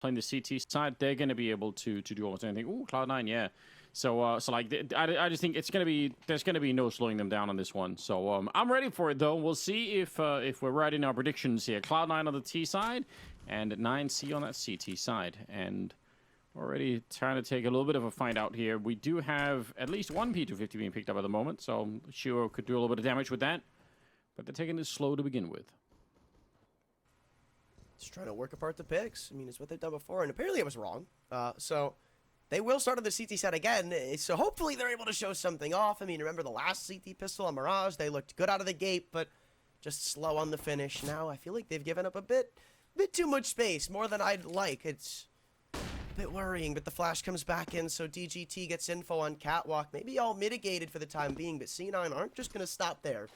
playing the CT side, they're going to be able to do almost anything. Ooh, Cloud9, yeah. So like, I just think it's going to be, there's going to be no slowing them down on this one. So I'm ready for it, though. We'll see if we're right in our predictions here. Cloud9 on the T side and 9C on that CT side. And already trying to take a little bit of a fight out here. We do have at least one P250 being picked up at the moment, so Shiro could do a little bit of damage with that. But they're taking this slow to begin with. Just trying to work apart the picks. I mean, it's what they've done before, and apparently I was wrong. So they will start on the CT set again, so hopefully they're able to show something off. I mean, remember the last CT pistol on Mirage? They looked good out of the gate, but just slow on the finish. Now I feel like they've given up a bit too much space, more than I'd like. It's a bit worrying, but the flash comes back in, so DGT gets info on Catwalk. Maybe all mitigated for the time being, but C9 aren't just going to stop there.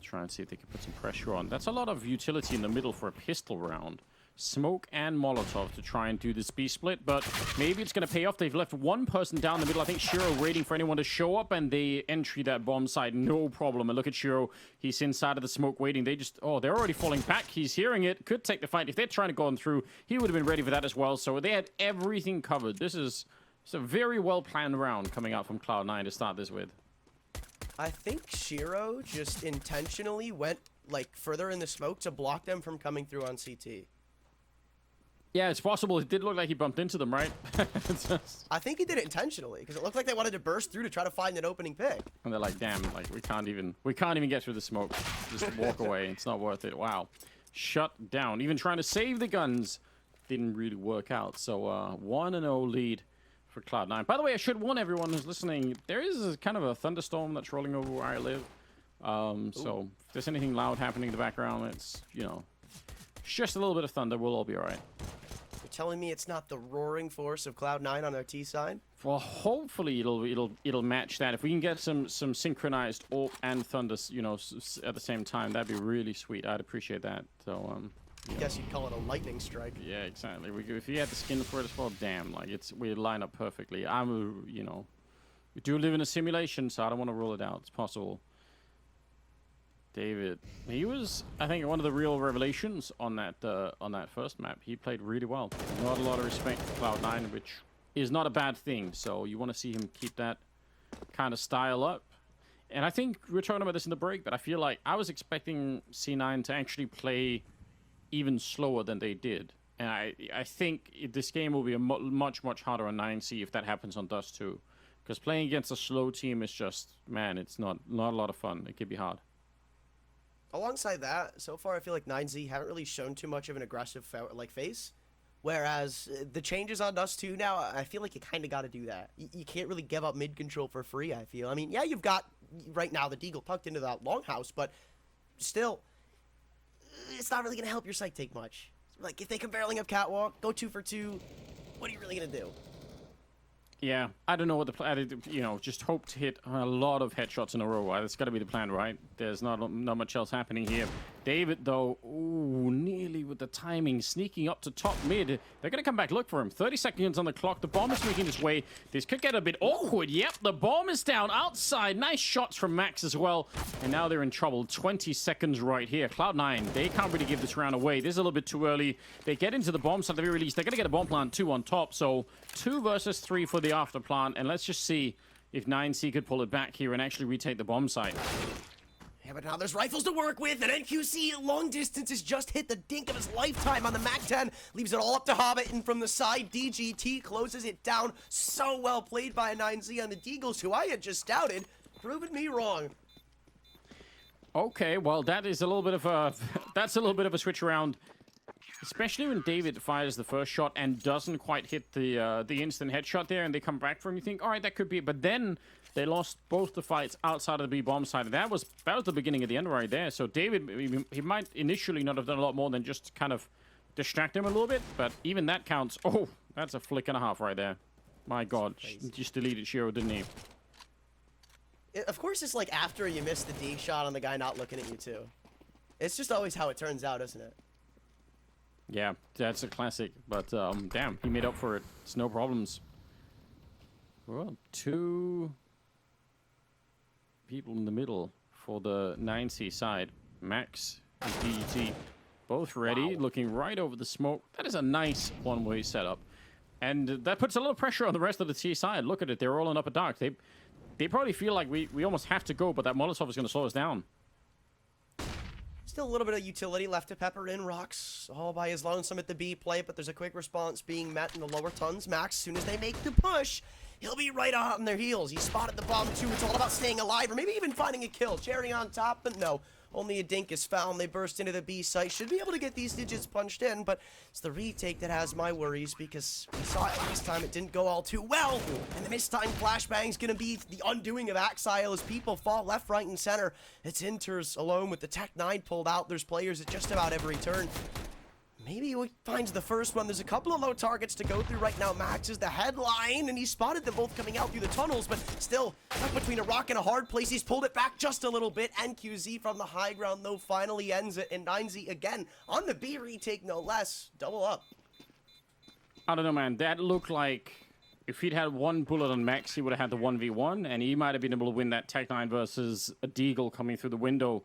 Try and see if they can put some pressure on. That's a lot of utility in the middle for a pistol round. Smoke and Molotov to try and do this B-split, but maybe it's going to pay off. They've left one person down the middle. I think Shiro waiting for anyone to show up, and they entry that bomb site, no problem. And look at Shiro. He's inside of the smoke waiting. They just, oh, they're already falling back. He's hearing it. Could take the fight. If they're trying to go on through, he would have been ready for that as well. So they had everything covered. This is a very well-planned round coming out from Cloud9 to start this with. I think Shiro just intentionally went, like, further in the smoke to block them from coming through on CT. Yeah, it's possible. It did look like he bumped into them, right? I think he did it intentionally, because it looked like they wanted to burst through to try to find an opening pick. And they're like, damn, like, we can't even get through the smoke. Just walk away. It's not worth it. Wow. Shut down. Even trying to save the guns didn't really work out. So, 1-0 lead for Cloud9. By the way, I should warn everyone who's listening, there is kind of a thunderstorm that's rolling over where I live. So if there's anything loud happening in the background, it's, you know, just a little bit of thunder. We'll all be all right. You're telling me it's not the roaring force of Cloud9 on their T side? Well, hopefully it'll match that. If we can get some synchronized AWP and thunder, you know, at the same time, that'd be really sweet. I'd appreciate that. So, I guess you'd call it a lightning strike. Yeah, exactly. If you had the skin for it as well, damn, like we line up perfectly. You know, we do live in a simulation, so I don't want to rule it out. It's possible. David, he was, I think, one of the real revelations on that first map. He played really well. Not a lot of respect for Cloud9, which is not a bad thing. So you want to see him keep that kind of style up. And I think we were talking about this in the break, but I feel like I was expecting C9 to actually play even slower than they did. And I think this game will be a much harder on 9C if that happens on Dust 2. Because playing against a slow team is just, man, it's not a lot of fun. It could be hard. Alongside that, so far I feel like 9Z haven't really shown too much of an aggressive face. Whereas the changes on Dust 2 now, I feel like you kind of got to do that. You can't really give up mid control for free, I feel. I mean, yeah, you've got right now the Deagle tucked into that longhouse, but still, it's not really going to help your site take much. Like, if they come barreling up Catwalk, go 2 for 2, what are you really going to do? Yeah, I don't know what the plan, you know, just hope to hit a lot of headshots in a row. That's got to be the plan, right? There's not much else happening here. David, though, ooh, nearly with the timing, sneaking up to top mid. They're going to come back, look for him. 30 seconds on the clock. The bomb is making its way. This could get a bit awkward. Yep, the bomb is down outside. Nice shots from Max as well. And now they're in trouble. 20 seconds right here. Cloud9, they can't really give this round away. This is a little bit too early. They get into the bomb site at the very least. They're going to get a bomb plant 2 on top. So 2 versus 3 for the after plant. And let's just see if 9C could pull it back here and actually retake the bomb site. Yeah, but now there's rifles to work with, and NQC long distance has just hit the dink of his lifetime on the MAC-10, leaves it all up to Hobbit, and from the side, DGT closes it down. So well played by 9Z on the Deagles, who I had just doubted, proving me wrong. Okay, well, that is a little bit of a that's a little bit of a switch around, especially when David fires the first shot and doesn't quite hit the instant headshot there, and they come back from. You think, all right, that could be it, but then they lost both the fights outside of the B bomb side. And that was the beginning of the end right there. So David, he might initially not have done a lot more than just kind of distract him a little bit, but even that counts. Oh, that's a flick and a half right there. My God, just deleted Shiro, didn't he? Of course, it's like after you miss the D shot on the guy not looking at you too. It's just always how it turns out, isn't it? Yeah, that's a classic. But damn, he made up for it. It's no problems. Well, 2 people in the middle for the 9C side. Max and DGT. Both ready, looking right over the smoke. That is a nice one-way setup. And that puts a little pressure on the rest of the T side. Look at it, they're rolling up a dark. They probably feel like we almost have to go, but that Molotov is going to slow us down. Still a little bit of utility left to pepper in. Rocks all by his lonesome at the B plate, but there's a quick response being met in the lower tons. Max, as soon as they make the push, he'll be right on their heels. He spotted the bomb too. It's all about staying alive or maybe even finding a kill. Cherry on top, but no. Only a dink is found. They burst into the B site. Should be able to get these digits punched in, but it's the retake that has my worries because we saw it last time. It didn't go all too well. And the mistimed flashbang's going to be the undoing of Axile as people fall left, right, and center. It's Inters alone with the Tech-9 pulled out. There's players at just about every turn. Maybe he finds the first one. There's a couple of low targets to go through right now. Max is the headline, and he spotted them both coming out through the tunnels, but still stuck between a rock and a hard place. He's pulled it back just a little bit. NQZ from the high ground, though, finally ends it. And 9Z again on the B retake, no less. Double up. I don't know, man. That looked like if he'd had one bullet on Max, he would have had the 1v1, and he might have been able to win that Tech-9 versus a Deagle coming through the window.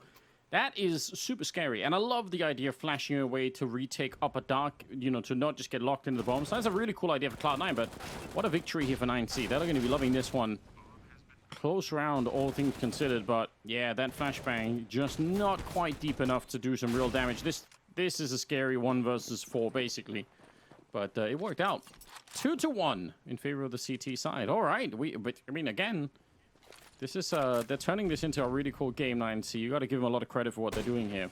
That is super scary, and I love the idea of flashing away to retake upper dark, you know, to not just get locked into the bomb. So that's a really cool idea for Cloud9, but what a victory here for 9C. They're going to be loving this one. Close round, all things considered, but yeah, that flashbang just not quite deep enough to do some real damage. This is a scary 1 versus 4, basically, but it worked out. 2-1 in favor of the CT side. All right, but I mean, again, this is, they're turning this into a really cool game, 9C. You got to give them a lot of credit for what they're doing here.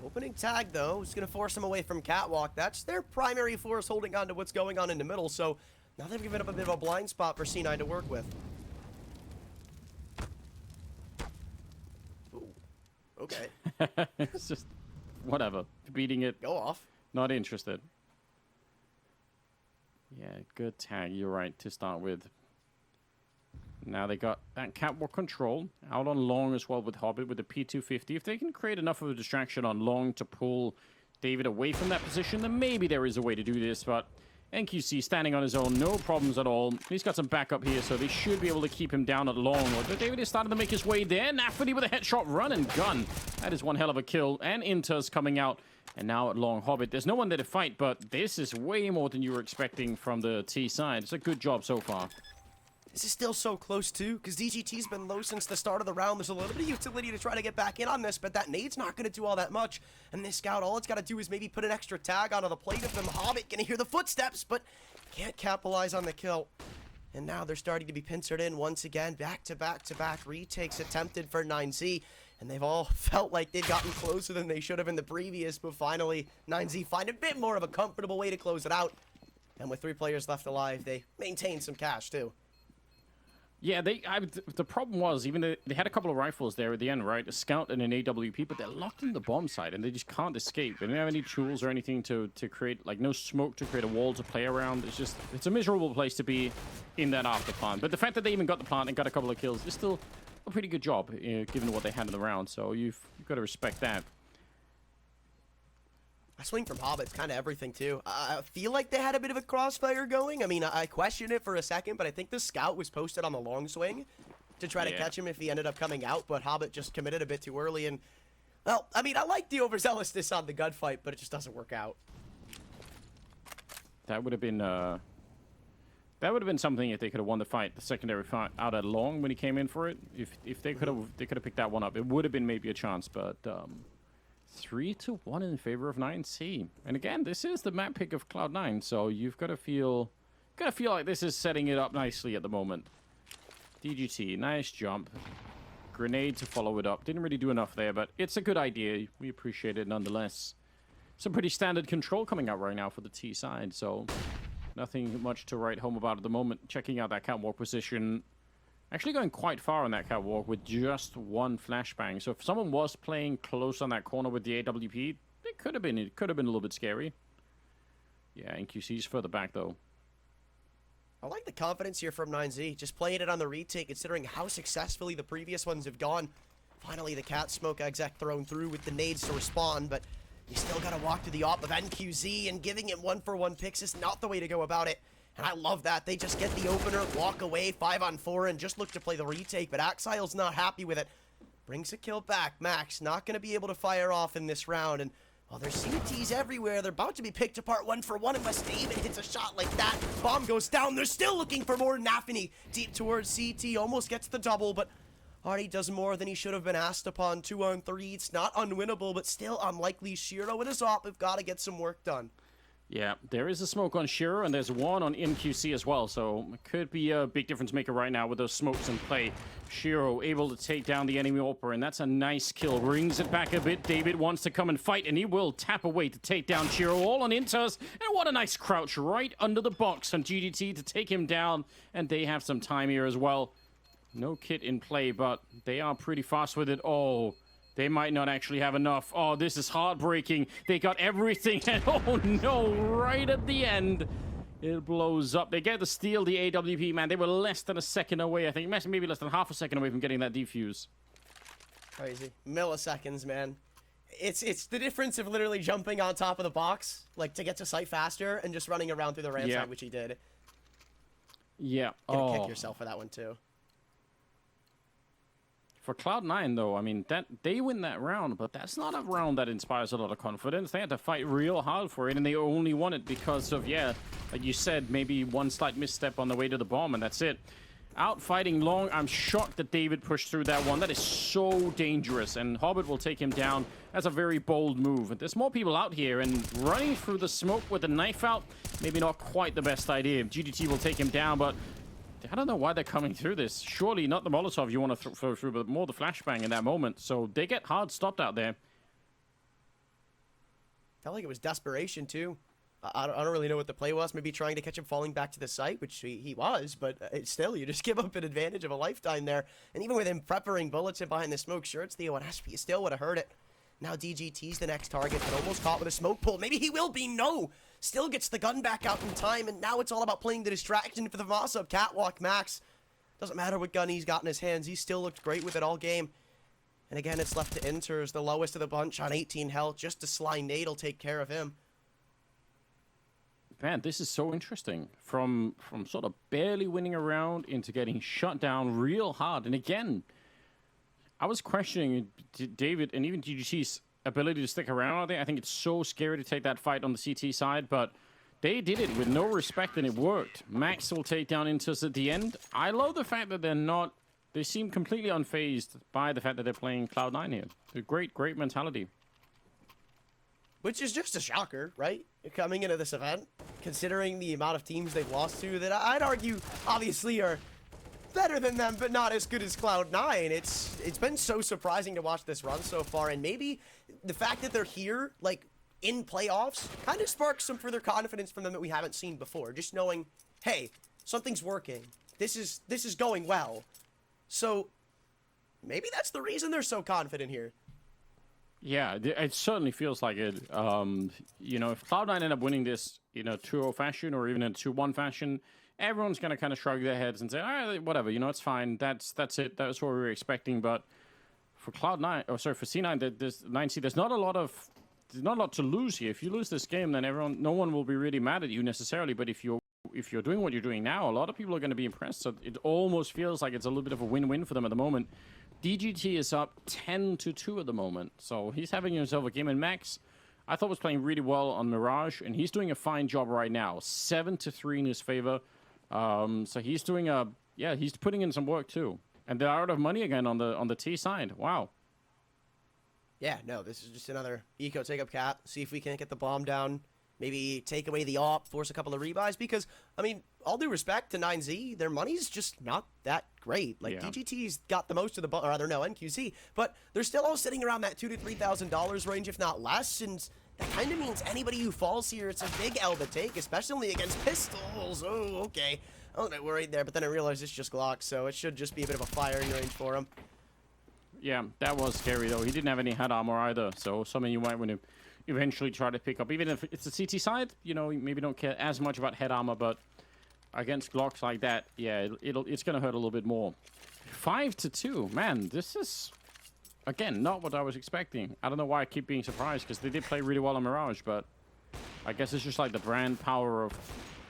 Opening tag, though, is going to force them away from Catwalk. That's their primary force holding on to what's going on in the middle, so now they've given up a bit of a blind spot for C9 to work with. Ooh. Okay. It's just, whatever. Beating it. Go off. Not interested. Yeah, good tag. You're right to start with. Now they got that catwalk control out on long as well with Hobbit with the P250. If they can create enough of a distraction on long to pull David away from that position, then maybe there is a way to do this. But NQC standing on his own, no problems at all. He's got some backup here, so they should be able to keep him down at long. But David is starting to make his way there. Nafferty with a headshot, run and gun. That is one hell of a kill. And Inters coming out. And now at long Hobbit, there's no one there to fight, but this is way more than you were expecting from the T side. It's a good job so far. This is still so close, too, because DGT's been low since the start of the round. There's a little bit of utility to try to get back in on this, but that nade's not going to do all that much. And this scout, all it's got to do is maybe put an extra tag onto the plate of them. Hobbit going to hear the footsteps, but can't capitalize on the kill. And now they're starting to be pincered in once again. Back-to-back-to-back retakes attempted for 9Z. And they've all felt like they've gotten closer than they should have in the previous, but finally 9Z find a bit more of a comfortable way to close it out. And with 3 players left alive, they maintain some cash, too. Yeah, the problem was, even they had a couple of rifles there at the end, right? A scout and an AWP, but they're locked in the bomb site, and they just can't escape. They don't have any tools or anything to create, like, no smoke to create a wall to play around. It's a miserable place to be in that after plant. But the fact that they even got the plant and got a couple of kills is still a pretty good job, given what they had in the round. So you've got to respect that. I swing from Hobbit's kind of everything, too. I feel like they had a bit of a crossfire going. I mean, I questioned it for a second, but I think the scout was posted on the long swing to try to catch him if he ended up coming out, but Hobbit just committed a bit too early. And, well, I mean, I like the overzealousness on the gunfight, but it just doesn't work out. That would have been something if they could have won the fight, the secondary fight out at long when he came in for it. If they could have picked that one up, it would have been maybe a chance, but 3-1 in favor of 9C. And again, this is the map pick of Cloud9, so you've got to feel like this is setting it up nicely at the moment. DGT, nice jump. Grenade to follow it up. Didn't really do enough there, but it's a good idea. We appreciate it nonetheless. Some pretty standard control coming out right now for the T side, so nothing much to write home about at the moment. Checking out that catwalk position. Actually going quite far on that catwalk with just 1 flashbang. So if someone was playing close on that corner with the AWP, it could have been a little bit scary. Yeah, NQC's further back though. I like the confidence here from 9Z, just playing it on the retake, considering how successfully the previous ones have gone. Finally, the cat smoke exec thrown through with the nades to respond, but you still got to walk to the op of NQZ, and giving it 1-for-1 picks is not the way to go about it. And I love that. They just get the opener, walk away, 5-on-4, and just look to play the retake. But Axile's not happy with it. Brings a kill back. Max not going to be able to fire off in this round. And well, there's CTs everywhere. They're about to be picked apart 1-for-1 unless David hits a shot like that. Bomb goes down. They're still looking for more. Nafany deep towards CT. Almost gets the double, but already does more than he should have been asked upon. 2-on-3. It's not unwinnable, but still unlikely. Shiro and his op have got to get some work done. Yeah, there is a smoke on Shiro, and there's one on MQC as well, so it could be a big difference maker right now with those smokes in play. Shiro able to take down the enemy AWPer, and that's a nice kill. Brings it back a bit. David wants to come and fight, and he will tap away to take down Shiro. All on Inters, and what a nice crouch right under the box on GDT to take him down, and they have some time here as well. No kit in play, but they are pretty fast with it. Oh, they might not actually have enough. Oh, this is heartbreaking. They got everything, and oh no, right at the end, it blows up. They get to steal the AWP, man. They were less than a second away, I think. Maybe less than half a second away from getting that defuse. Crazy. Milliseconds, man. It's the difference of literally jumping on top of the box, like to get to site faster, and just running around through the ramp side, which he did. Yeah. Gonna kick yourself for that one, too. For Cloud9, though, I mean, that they win that round, but that's not a round that inspires a lot of confidence. They had to fight real hard for it, and they only won it because of, yeah, like you said, maybe one slight misstep on the way to the bomb, and that's it. Out fighting long. I'm shocked that David pushed through that one. That is so dangerous, and Hobbit will take him down. That's a very bold move. But there's more people out here, and running through the smoke with the knife out, maybe not quite the best idea. GDT will take him down, but I don't know why they're coming through this. Surely not the Molotov you want to throw through, but more the flashbang in that moment. So they get hard stopped out there. Felt like it was desperation, too. I don't really know what the play was. Maybe trying to catch him falling back to the site, which he was, but still, you just give up an advantage of a lifetime there. And even with him prepping bullets in behind the smoke, sure, it's the OSP. You still would have heard it. Now DGT's the next target, but almost caught with a smoke pull. Maybe he will be. No! Still gets the gun back out in time, and now it's all about playing the distraction for the Moss-up catwalk. Max, doesn't matter what gun he's got in his hands. He still looked great with it all game. And again, it's left to Inters, the lowest of the bunch on 18 health. Just a sly nade will take care of him. Man, this is so interesting. From sort of barely winning a round into getting shut down real hard. And again, I was questioning David and even GGT's ability to stick around out there. I think it's so scary to take that fight on the CT side, but they did it with no respect, and it worked. Max will take down Inters at the end. I love the fact that they seem completely unfazed by the fact that they're playing Cloud9 here. A great mentality. Which is just a shocker, right? Coming into this event, considering the amount of teams they've lost to, that I'd argue, obviously, are better than them, but not as good as Cloud9. It's been so surprising to watch this run so far, and maybe the fact that they're here, like, in playoffs, kind of sparks some further confidence from them that we haven't seen before. Just knowing, hey, something's working. This is going well. So, maybe that's the reason they're so confident here. Yeah, it certainly feels like it. You know, if Cloud9 end up winning this in a 2-0 fashion or even in a 2-1 fashion, everyone's going to kind of shrug their heads and say, all right, whatever, you know, it's fine. That's it. That's what we were expecting. But for Cloud9, for C9, there's 9C, there's not a lot to lose here. If you lose this game, then no one will be really mad at you necessarily. But if you're doing what you're doing now, a lot of people are going to be impressed. So it almost feels like it's a little bit of a win-win for them at the moment. DGT is up 10-2 at the moment, so he's having himself a game. And Max, I thought, was playing really well on Mirage, and he's doing a fine job right now. 7-3 in his favor. So he's doing he's putting in some work too. And they're out of money again on the T side. Wow. Yeah, no, this is just another eco take-up cap. See if we can get the bomb down. Maybe take away the op, force a couple of rebuys. Because, I mean, all due respect to 9Z, their money's just not that great. Like, yeah. DGT's got the most of the, or rather, no, NQC. But they're still all sitting around that $2,000 to $3,000 range, if not less. And that kind of means anybody who falls here, it's a big L to take, especially against pistols. Oh, okay. I was a bit worried there, but then I realized it's just Glock, so it should just be a bit of a firing range for him. Yeah, that was scary, though. He didn't have any head armor either, so something you might want to eventually try to pick up. Even if it's the CT side, you know, you maybe don't care as much about head armor, but against Glocks like that, yeah, it's going to hurt a little bit more. 5-2. Man, this is, again, not what I was expecting. I don't know why I keep being surprised, because they did play really well on Mirage, but I guess it's just like the brand power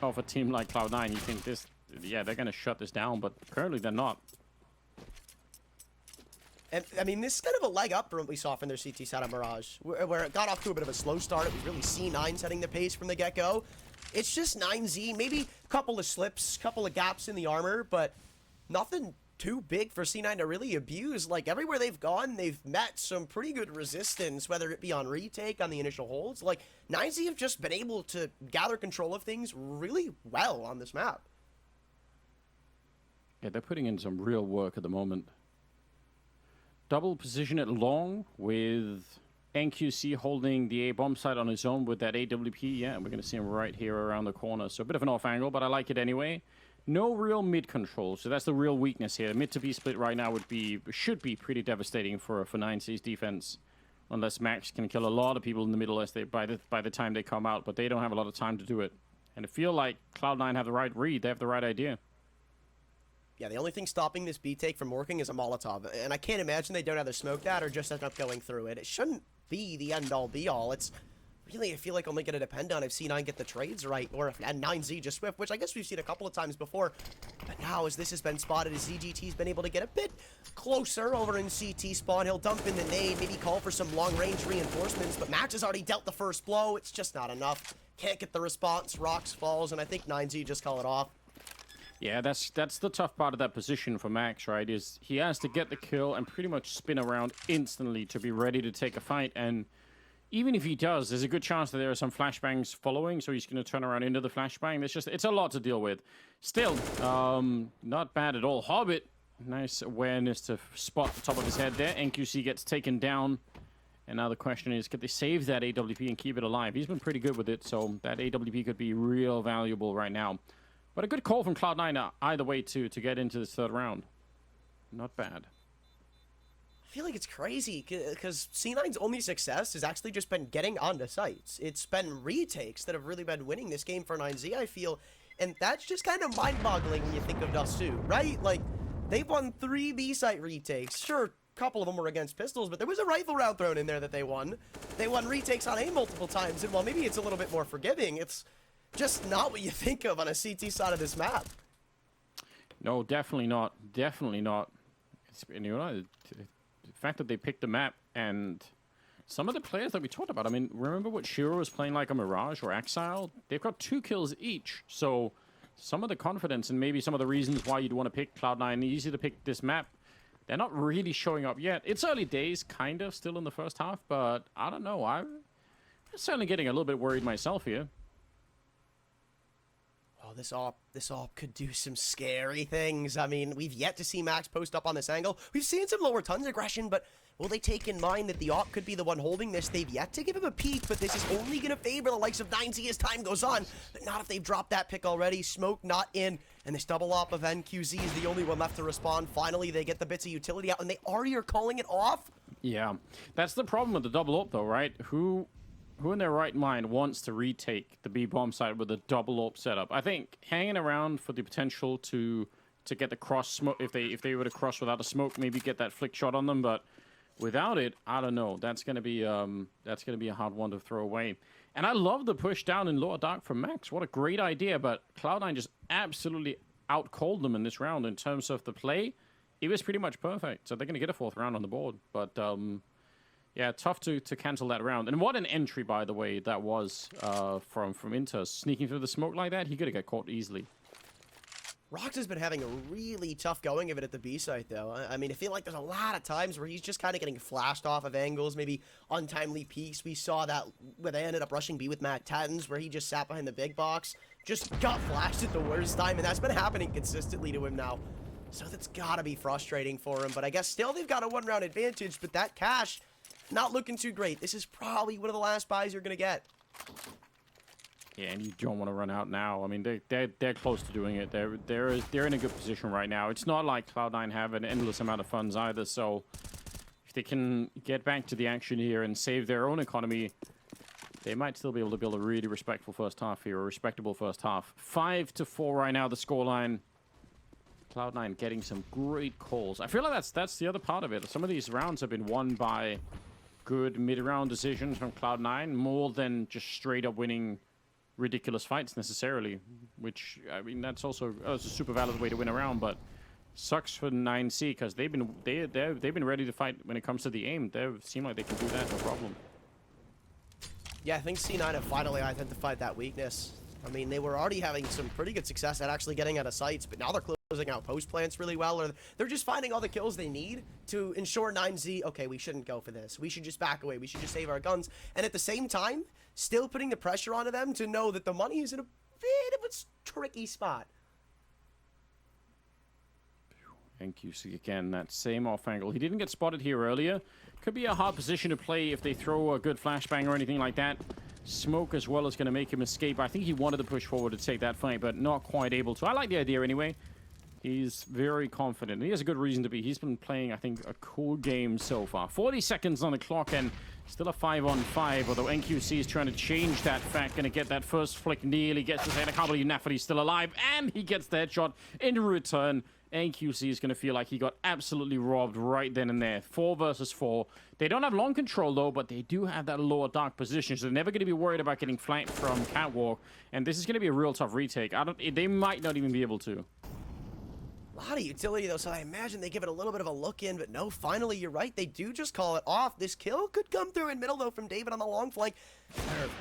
of a team like Cloud9. You think this, yeah, they're going to shut this down, but apparently they're not. And, I mean, this is kind of a leg up from what we saw from their CT side on Mirage, where it got off to a bit of a slow start. It was really C9 setting the pace from the get-go. It's just 9Z, maybe a couple of slips, couple of gaps in the armor, but nothing too big for C9 to really abuse. Like, everywhere they've gone, they've met some pretty good resistance, whether it be on retake, on the initial holds. Like, 9Z have just been able to gather control of things really well on this map. Yeah, they're putting in some real work at the moment. Double position it long with NQC holding the A bomb site on his own with that AWP. Yeah, we're going to see him right here around the corner. So a bit of an off angle, but I like it anyway. No real mid control, so that's the real weakness here. Mid to B split right now should be pretty devastating for 9C's defense, unless Max can kill a lot of people in the middle as by the time they come out. But they don't have a lot of time to do it, and I feel like Cloud9 have the right read. They have the right idea. Yeah, the only thing stopping this B take from working is a Molotov, and I can't imagine they don't either smoke that or just end up going through it. It shouldn't be the end-all, be-all. It's really, I feel like, only going to depend on if C9 get the trades right, or if 9Z just Swift, which I guess we've seen a couple of times before. But now, as this has been spotted, as ZGT's been able to get a bit closer over in CT spawn, he'll dump in the nade, maybe call for some long-range reinforcements, but Max has already dealt the first blow. It's just not enough. Can't get the response. Rocks falls, and I think 9Z just call it off. Yeah, that's the tough part of that position for Max, right? Is he has to get the kill and pretty much spin around instantly to be ready to take a fight. And even if he does, there's a good chance that there are some flashbangs following, so he's going to turn around into the flashbang. It's a lot to deal with. Still, not bad at all. Roobet, nice awareness to spot the top of his head there. NQC gets taken down. And now the question is, could they save that AWP and keep it alive? He's been pretty good with it, so that AWP could be real valuable right now. But a good call from Cloud9 either way to get into this third round. Not bad. I feel like it's crazy because C9's only success has actually just been getting onto sites. It's been retakes that have really been winning this game for 9Z, I feel. And that's just kind of mind-boggling when you think of Dust2, right? Like, they've won 3 B-site retakes. Sure, a couple of them were against pistols, but there was a rifle round thrown in there that they won. They won retakes on A multiple times, and while maybe it's a little bit more forgiving, it's just not what you think of on a CT side of this map. No, definitely not. Definitely not. You know, the fact that they picked the map and some of the players that we talked about. I mean, remember what Shiro was playing like a Mirage or Exile? They've got 2 kills each. So some of the confidence and maybe some of the reasons why you'd want to pick Cloud9, easy to pick this map, they're not really showing up yet. It's early days, kind of, still in the first half, but I don't know. I'm certainly getting a little bit worried myself here. Oh, this AWP could do some scary things. I mean, we've yet to see Max post up on this angle. We've seen some lower tons aggression, but will they take in mind that the AWP could be the one holding this? They've yet to give him a peek, but this is only going to favor the likes of 9Z as time goes on. But not if they've dropped that pick already. Smoke not in, and this double AWP of NQZ is the only one left to respond. Finally, they get the bits of utility out, and they already are calling it off. Yeah, that's the problem with the double AWP, though, right? Who in their right mind wants to retake the B bomb site with a double AWP setup? I think hanging around for the potential to get the cross smoke, if they were to cross without a smoke, maybe get that flick shot on them, but without it, I don't know. That's gonna be a hard one to throw away. And I love the push down in lower dark from Max. What a great idea! But Cloud9 just absolutely out-called them in this round in terms of the play. It was pretty much perfect. So they're gonna get a 4th round on the board, but. Yeah, tough to cancel that round. And what an entry, by the way, that was from Inter. Sneaking through the smoke like that, he could have got caught easily. Rox has been having a really tough going of it at the B site, though. I mean, I feel like there's a lot of times where he's just kind of getting flashed off of angles, maybe untimely peeks. We saw that where they ended up rushing B with Matt Tattens, where he just sat behind the big box, just got flashed at the worst time, and that's been happening consistently to him now. So that's got to be frustrating for him. But I guess still they've got a 1-round advantage, but that cash... not looking too great. This is probably one of the last buys you're going to get. Yeah, and you don't want to run out now. I mean, they're close to doing it. They're in a good position right now. It's not like Cloud9 have an endless amount of funds either, so if they can get back to the action here and save their own economy, they might still be able to build a really respectful first half here, a respectable first half. 5-4 right now, the scoreline. Cloud9 getting some great calls. I feel like that's the other part of it. Some of these rounds have been won by good mid-round decisions from Cloud9 more than just straight-up winning ridiculous fights necessarily, which, I mean, that's also a super valid way to win a round, but Sucks for 9C because they've been ready to fight when it comes to the aim. They seem like they can do that no problem. Yeah, I think C9 have finally identified that weakness. I mean, they were already having some pretty good success at actually getting out of sights, but now they're closing out post plants really well, or they're just finding all the kills they need to ensure 9Z, okay, we shouldn't go for this. We should just back away. We should just save our guns. And at the same time, still putting the pressure onto them to know that the money is in a bit of a tricky spot. NQC again, that same off angle. He didn't get spotted here earlier. Could be a hard position to play if they throw a good flashbang or anything like that. Smoke as well is going to make him escape. I think he wanted to push forward to take that fight, but not quite able to. I like the idea anyway. He's very confident. He has a good reason to be. He's been playing, I think, a cool game so far. 40 seconds on the clock and still a 5-on-5, although NQC is trying to change that fact. Going to get that first flick. Nearly gets his head. I can't believe Nafferty's still alive, and he gets the headshot in return. NQC is going to feel like he got absolutely robbed right then and there. 4 versus 4. They don't have long control, though, but they do have that lower dark position, so they're never going to be worried about getting flanked from Catwalk. And this is going to be a real tough retake. They might not even be able to. A lot of utility, though, so I imagine they give it a little bit of a look in, but no, finally, you're right. They do just call it off. This kill could come through in middle, though, from David on the long flank.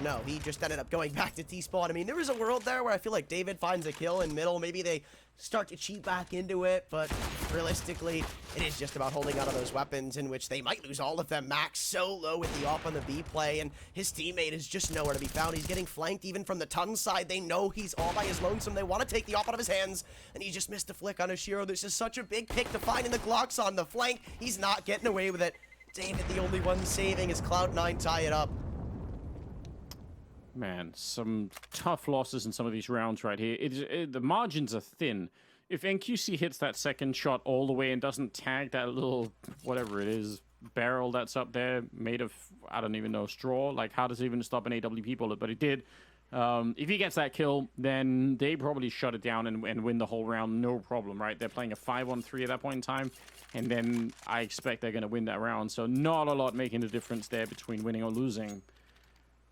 No, he just ended up going back to T-spawn. I mean, there was a world there where I feel like David finds a kill in middle. Maybe they start to cheat back into it, but realistically, it is just about holding out of those weapons, in which they might lose all of them. Max so low with the op on the B play, and his teammate is just nowhere to be found. He's getting flanked even from the Tun side. They know he's all by his lonesome. They want to take the op out of his hands, and he just missed a flick on Ashiro. This is such a big pick to find in the Glocks on the flank. He's not getting away with it. David, the only one saving, as Cloud9 tie it up. Man, some tough losses in some of these rounds right here. The margins are thin. If NQC hits that second shot all the way and doesn't tag that little, whatever it is, barrel that's up there made of, I don't even know, straw, like how does it even stop an AWP bullet? But it did. If he gets that kill, then they probably shut it down and win the whole round, no problem, right? They're playing a 5-on-3 at that point in time, and then I expect they're going to win that round. So not a lot making the difference there between winning or losing.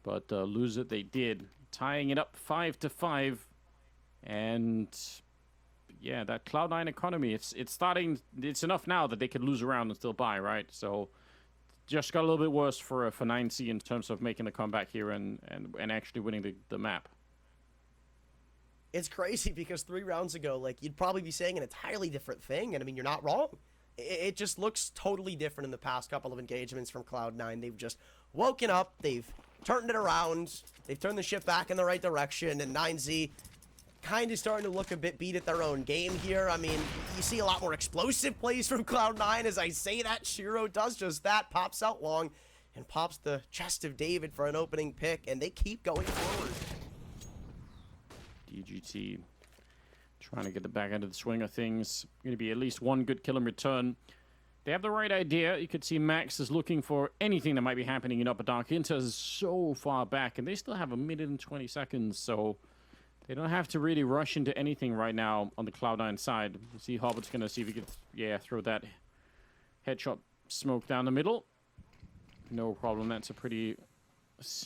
But lose it they did, tying it up 5-5, and yeah, that Cloud9 economy, it's starting. It's enough now that they could lose around and still buy, right? So just got a little bit worse for 9C in terms of making the comeback here and actually winning the map. It's crazy because 3 rounds ago, like, you'd probably be saying an entirely different thing, and I mean, you're not wrong. It just looks totally different in the past couple of engagements from Cloud9. They've just woken up. They've turned it around. They've turned the ship back in the right direction, and 9Z kind of starting to look a bit beat at their own game here. I mean, you see a lot more explosive plays from Cloud9. As I say that, Shiro does just that, pops out long, and pops the chest of David for an opening pick, and they keep going forward. DGT trying to get the back end of the swing of things. Going to be at least one good kill in return. They have the right idea. You could see Max is looking for anything that might be happening in Upper Dark. Inter is so far back, and they still have 1 minute and 20 seconds, so they don't have to really rush into anything right now on the Cloud9 side. You see Hobbitt's going to see if he can, throw that headshot smoke down the middle. No problem. That's a pretty...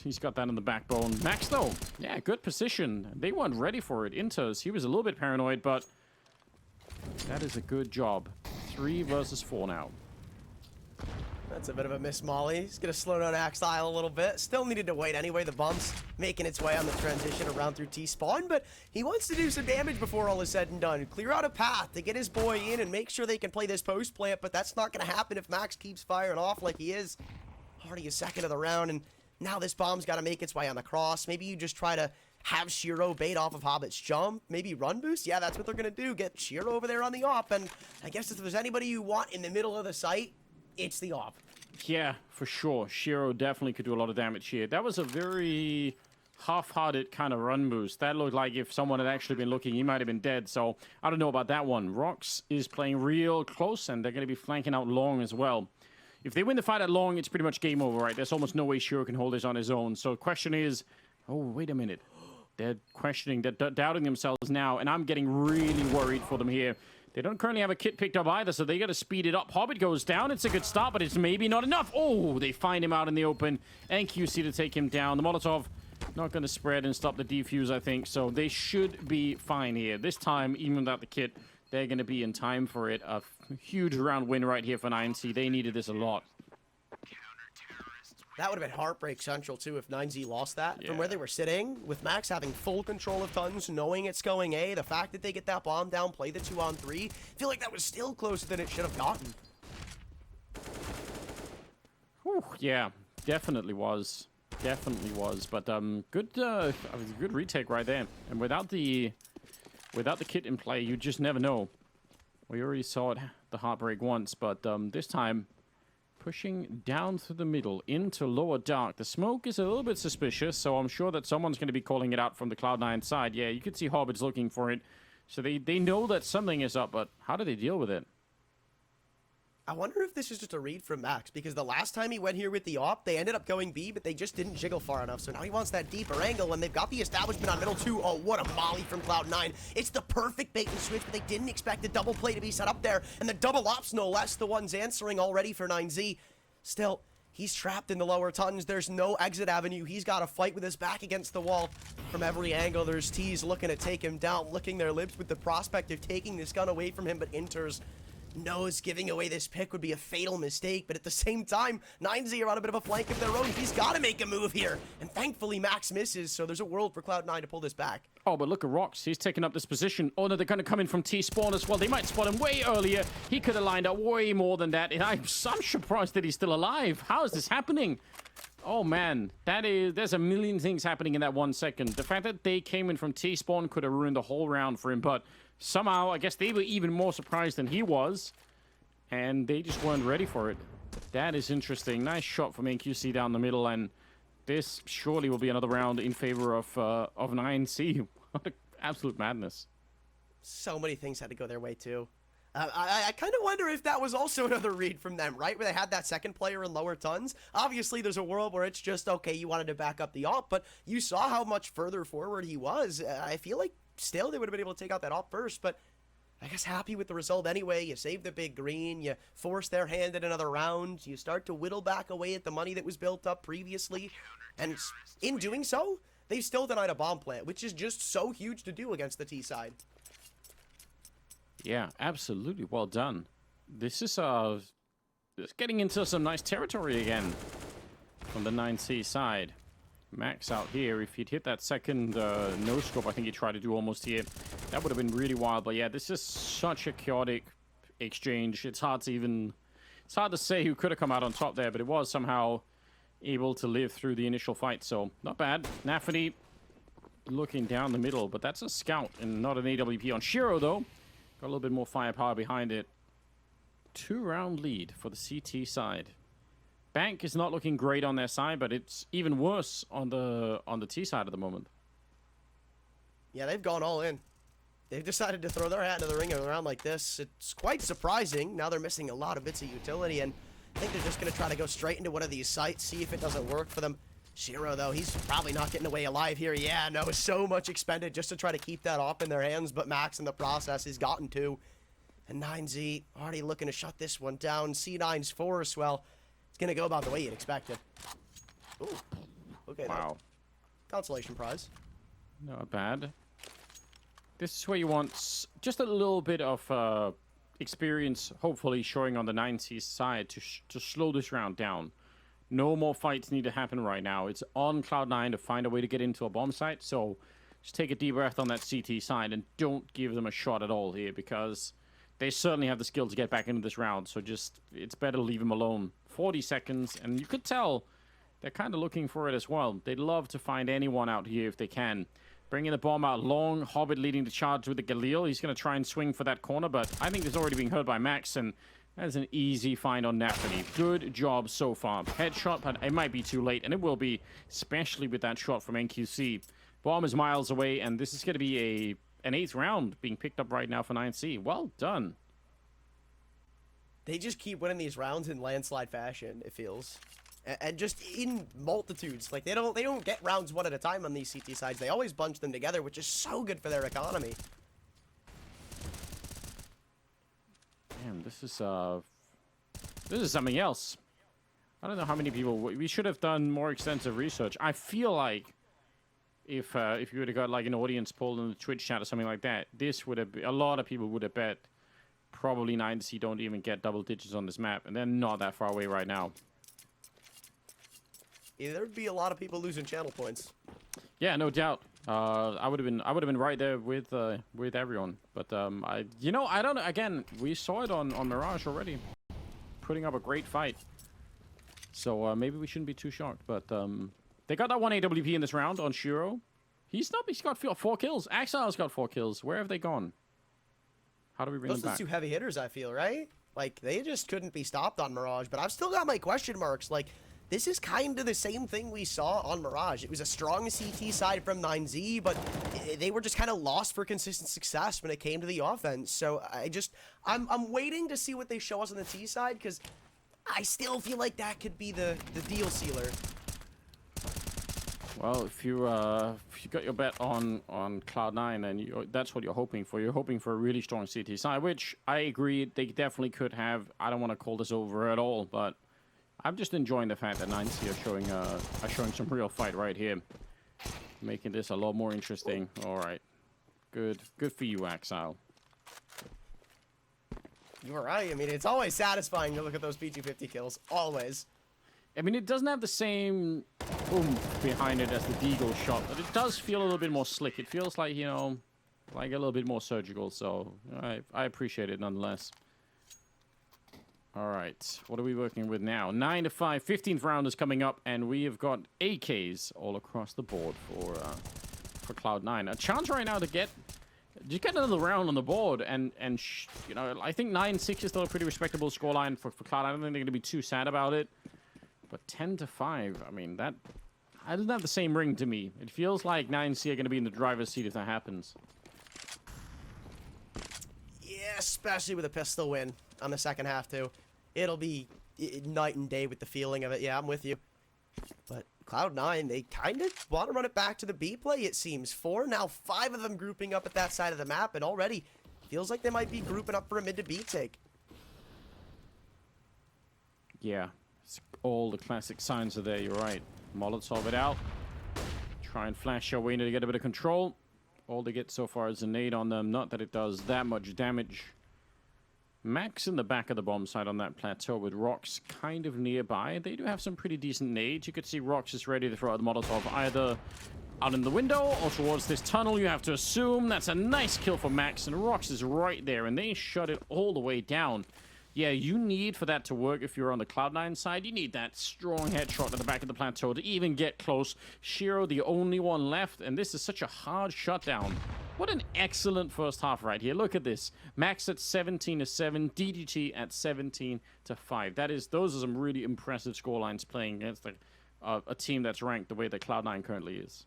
He's got that in the backbone. Max, though, yeah, good position. They weren't ready for it. Inters, he was a little bit paranoid, but that is a good job. 3 versus 4 now. That's a bit of a miss, Molly. He's going to slow down Axile a little bit. Still needed to wait anyway. The bump's making its way on the transition around through T-spawn, but he wants to do some damage before all is said and done. Clear out a path to get his boy in and make sure they can play this post plant, but that's not going to happen if Max keeps firing off like he is. Already a second of the round, and now this bomb's got to make its way on the cross. Maybe you just try to have Shiro bait off of Hobbit's jump. Maybe run boost. Yeah, that's what they're going to do. Get Shiro over there on the op. And I guess if there's anybody you want in the middle of the site, it's the op. Yeah, for sure. Shiro definitely could do a lot of damage here. That was a very half-hearted kind of run boost. That looked like if someone had actually been looking, he might have been dead. So I don't know about that one. Rox is playing real close, and they're going to be flanking out long as well. If they win the fight at long, it's pretty much game over, right? There's almost no way Shiro can hold this on his own. So the question is, oh, wait a minute. They're questioning, they're doubting themselves now, and I'm getting really worried for them here. They don't currently have a kit picked up either, so they got to speed it up. Hobbit goes down. It's a good start, but it's maybe not enough. Oh, they find him out in the open. And QC to take him down. The Molotov not going to spread and stop the defuse, I think. So they should be fine here. This time, even without the kit, they're going to be in time for it. A huge round win right here for 9C. They needed this a lot. That would have been heartbreak central, too, if 9Z lost that. Yeah. From where they were sitting, with Max having full control of tons, knowing it's going A, the fact that they get that bomb down, play the 2-on-3, I feel like that was still closer than it should have gotten. Whew, yeah, definitely was. Definitely was. But good retake right there. And without the kit in play, you just never know. We already saw it, the heartbreak once, but this time... pushing down through the middle into lower dark. The smoke is a little bit suspicious, so I'm sure that someone's going to be calling it out from the Cloud9 side. Yeah, you could see Hobbit's looking for it. So they know that something is up, but how do they deal with it? I wonder if this is just a read from Max, because the last time he went here with the op, they ended up going B, but they just didn't jiggle far enough. So now he wants that deeper angle, and they've got the establishment on middle too. Oh, what a molly from Cloud9. It's the perfect bait and switch, but they didn't expect the double play to be set up there, and the double ops, no less, the ones answering already for 9Z. Still, he's trapped in the lower tons. There's no exit avenue. He's got to fight with his back against the wall. From every angle, there's T's looking to take him down, licking their lips with the prospect of taking this gun away from him, but Inters knows giving away this pick would be a fatal mistake, but at the same time, 9Z are on a bit of a flank of their own. He's got to make a move here, and thankfully Max misses, so there's a world for Cloud9 to pull this back. Oh, but look at Rox. He's taking up this position. Oh, no, they're going to come in from T-spawn as well. They might spot him way earlier. He could have lined up way more than that, and I'm surprised that he's still alive. How is this happening? Oh, man. There's a million things happening in that 1 second. The fact that they came in from T-spawn could have ruined the whole round for him, but somehow, I guess they were even more surprised than he was, and they just weren't ready for it. That is interesting. Nice shot from NQC down the middle, and this surely will be another round in favor of 9C. What an absolute madness. So many things had to go their way, too. I kind of wonder if that was also another read from them, right? Where they had that second player in lower tons. Obviously, there's a world where it's just, okay, you wanted to back up the op, but you saw how much further forward he was. I feel like still they would have been able to take out that op first, but I guess happy with the result anyway. You save the big green, you force their hand in another round, you start to whittle back away at the money that was built up previously, and in doing so, they've still denied a bomb plant, which is just so huge to do against the T side. Yeah, absolutely. Well done. This is getting into some nice territory again from the 9C side. Max out here. If he'd hit that second no-scope, I think he tried to do almost here, that would have been really wild. But yeah, this is such a chaotic exchange. It's hard to say who could have come out on top there, but it was somehow able to live through the initial fight. So not bad. Nafany looking down the middle, but that's a scout and not an AWP on Shiro, though. Got a little bit more firepower behind it. 2-round lead for the CT side. Bank is not looking great on their side, but it's even worse on the T side at the moment. Yeah, they've gone all in. They've decided to throw their hat into the ring around like this. It's quite surprising. Now they're missing a lot of bits of utility, and I think they're just going to try to go straight into one of these sites, see if it doesn't work for them. Shiro, though, he's probably not getting away alive here. Yeah, no, so much expended just to try to keep that op in their hands, but Max in the process has gotten to. And 9Z already looking to shut this one down. C9's force, well, it's going to go about the way you'd expect it. Ooh, okay. Wow. Consolation prize. Not bad. This is where you want just a little bit of experience, hopefully showing on the 9C side to slow this round down. No more fights need to happen right now. It's on Cloud9 to find a way to get into a bomb site, so just take a deep breath on that CT side and don't give them a shot at all here, because they certainly have the skill to get back into this round, so just, it's better to leave them alone. 40 seconds, and you could tell they're kind of looking for it as well. They'd love to find anyone out here if they can. Bringing the bomb out long, Hobbit leading the charge with the Galil. He's going to try and swing for that corner, but I think it's already being heard by Max, and that's an easy find on Nafany. Good job so far. Headshot, but it might be too late, and it will be, especially with that shot from NQC. Bomb is miles away, and this is going to be an 8th round being picked up right now for 9C. Well done. They just keep winning these rounds in landslide fashion, it feels. And just in multitudes. Like, they don't get rounds one at a time on these CT sides. They always bunch them together, which is so good for their economy. Damn, this is something else. I don't know how many people... We should have done more extensive research. I feel like if you would have got like an audience poll in the Twitch chat or something like that, this would have a lot of people would have bet probably 9C don't even get double digits on this map, and they're not that far away right now. Yeah, there'd be a lot of people losing channel points. Yeah, no doubt. I would have been right there with everyone. But I don't know. Again, we saw it on Mirage already, putting up a great fight. So maybe we shouldn't be too shocked. But they got that one AWP in this round on Shiro. He's got 4 kills. Exile's got 4 kills. Where have they gone? How do we bring them back? Those are 2 heavy hitters, I feel, right? Like, they just couldn't be stopped on Mirage. But I've still got my question marks. Like, this is kind of the same thing we saw on Mirage. It was a strong CT side from 9Z, but they were just kind of lost for consistent success when it came to the offense. So I'm waiting to see what they show us on the T side, because I still feel like that could be the deal sealer. Well, if you got your bet on Cloud9, then that's what you're hoping for. You're hoping for a really strong CT side, which I agree they definitely could have. I don't want to call this over at all, but I'm just enjoying the fact that 9C are showing some real fight right here, making this a lot more interesting. All right, good for you, Exile. You were right. I mean, it's always satisfying to look at those P250 kills. Always. I mean, it doesn't have the same boom behind it as the Deagle shot, but it does feel a little bit more slick. It feels like, like a little bit more surgical. So I appreciate it nonetheless. All right, what are we working with now? 9-5, 15th round is coming up, and we have got AKs all across the board for Cloud9. A chance right now to get another round on the board, and I think 9-6 is still a pretty respectable scoreline for Cloud9. I don't think they're going to be too sad about it. But 10-5, I mean, that doesn't have the same ring to me. It feels like 9C are going to be in the driver's seat if that happens. Yeah, especially with a pistol win on the second half, too. It'll be night and day with the feeling of it. Yeah, I'm with you. But Cloud9, they kind of want to run it back to the B play, it seems. 4, now 5 of them grouping up at that side of the map, and already feels like they might be grouping up for a mid to B take. Yeah, all the classic signs are there, you're right. Molotov it out. Try and flash your way to get a bit of control. All they get so far is a nade on them. Not that it does that much damage. Max in the back of the bomb site on that plateau with Rox kind of nearby. They do have some pretty decent nades. You could see Rox is ready to throw out the Molotov either out in the window or towards this tunnel. You have to assume that's a nice kill for Max, and Rox is right there, and they shut it all the way down. Yeah, you need for that to work if you're on the Cloud9 side. You need that strong headshot at the back of the plateau to even get close. Shiro, the only one left, and this is such a hard shutdown. What an excellent first half right here. Look at this. Max at 17-7, DGT at 17-5. Those are some really impressive scorelines playing against a team that's ranked the way that Cloud9 currently is.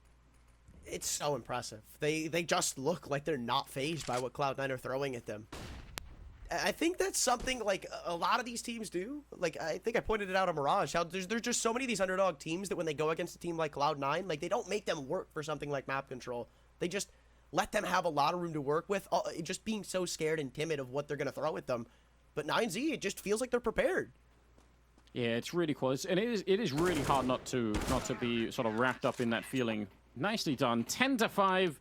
It's so impressive. They just look like they're not fazed by what Cloud9 are throwing at them. I think that's something like a lot of these teams do. Like, I think I pointed it out on Mirage, how there's just so many of these underdog teams that when they go against a team like Cloud9, like, they don't make them work for something like map control. They just let them have a lot of room to work with, just being so scared and timid of what they're going to throw at them. But 9Z, it just feels like they're prepared. Yeah, it's really cool. And it is really hard not to be sort of wrapped up in that feeling. Nicely done. 10-5.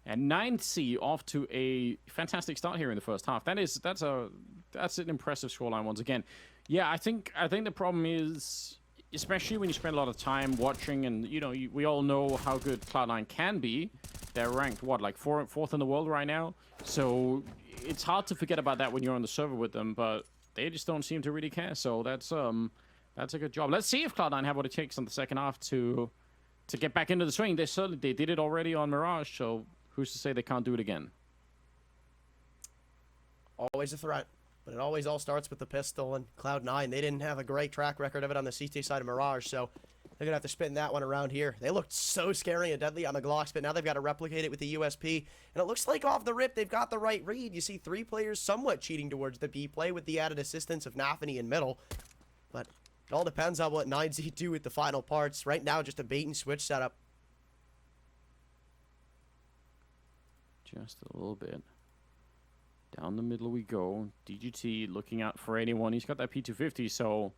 And 9C off to a fantastic start here in the first half. That's an impressive scoreline once again. Yeah, I think the problem is, especially when you spend a lot of time watching, and we all know how good Cloud9 can be. They're ranked like fourth in the world right now. So it's hard to forget about that when you're on the server with them. But they just don't seem to really care. So that's a good job. Let's see if Cloud9 have what it takes on the second half to get back into the swing. They did it already on Mirage. So who's to say they can't do it again? Always a threat, but it always all starts with the pistol, and Cloud9, they didn't have a great track record of it on the CT side of Mirage, so they're going to have to spin that one around here. They looked so scary and deadly on the Glocks, but now they've got to replicate it with the USP, and it looks like off the rip, they've got the right read. You see 3 players somewhat cheating towards the B play with the added assistance of Nafany in middle, but it all depends on what 9Z do with the final parts. Right now, just a bait and switch setup. Just a little bit. Down the middle we go. DGT looking out for anyone. He's got that P250, so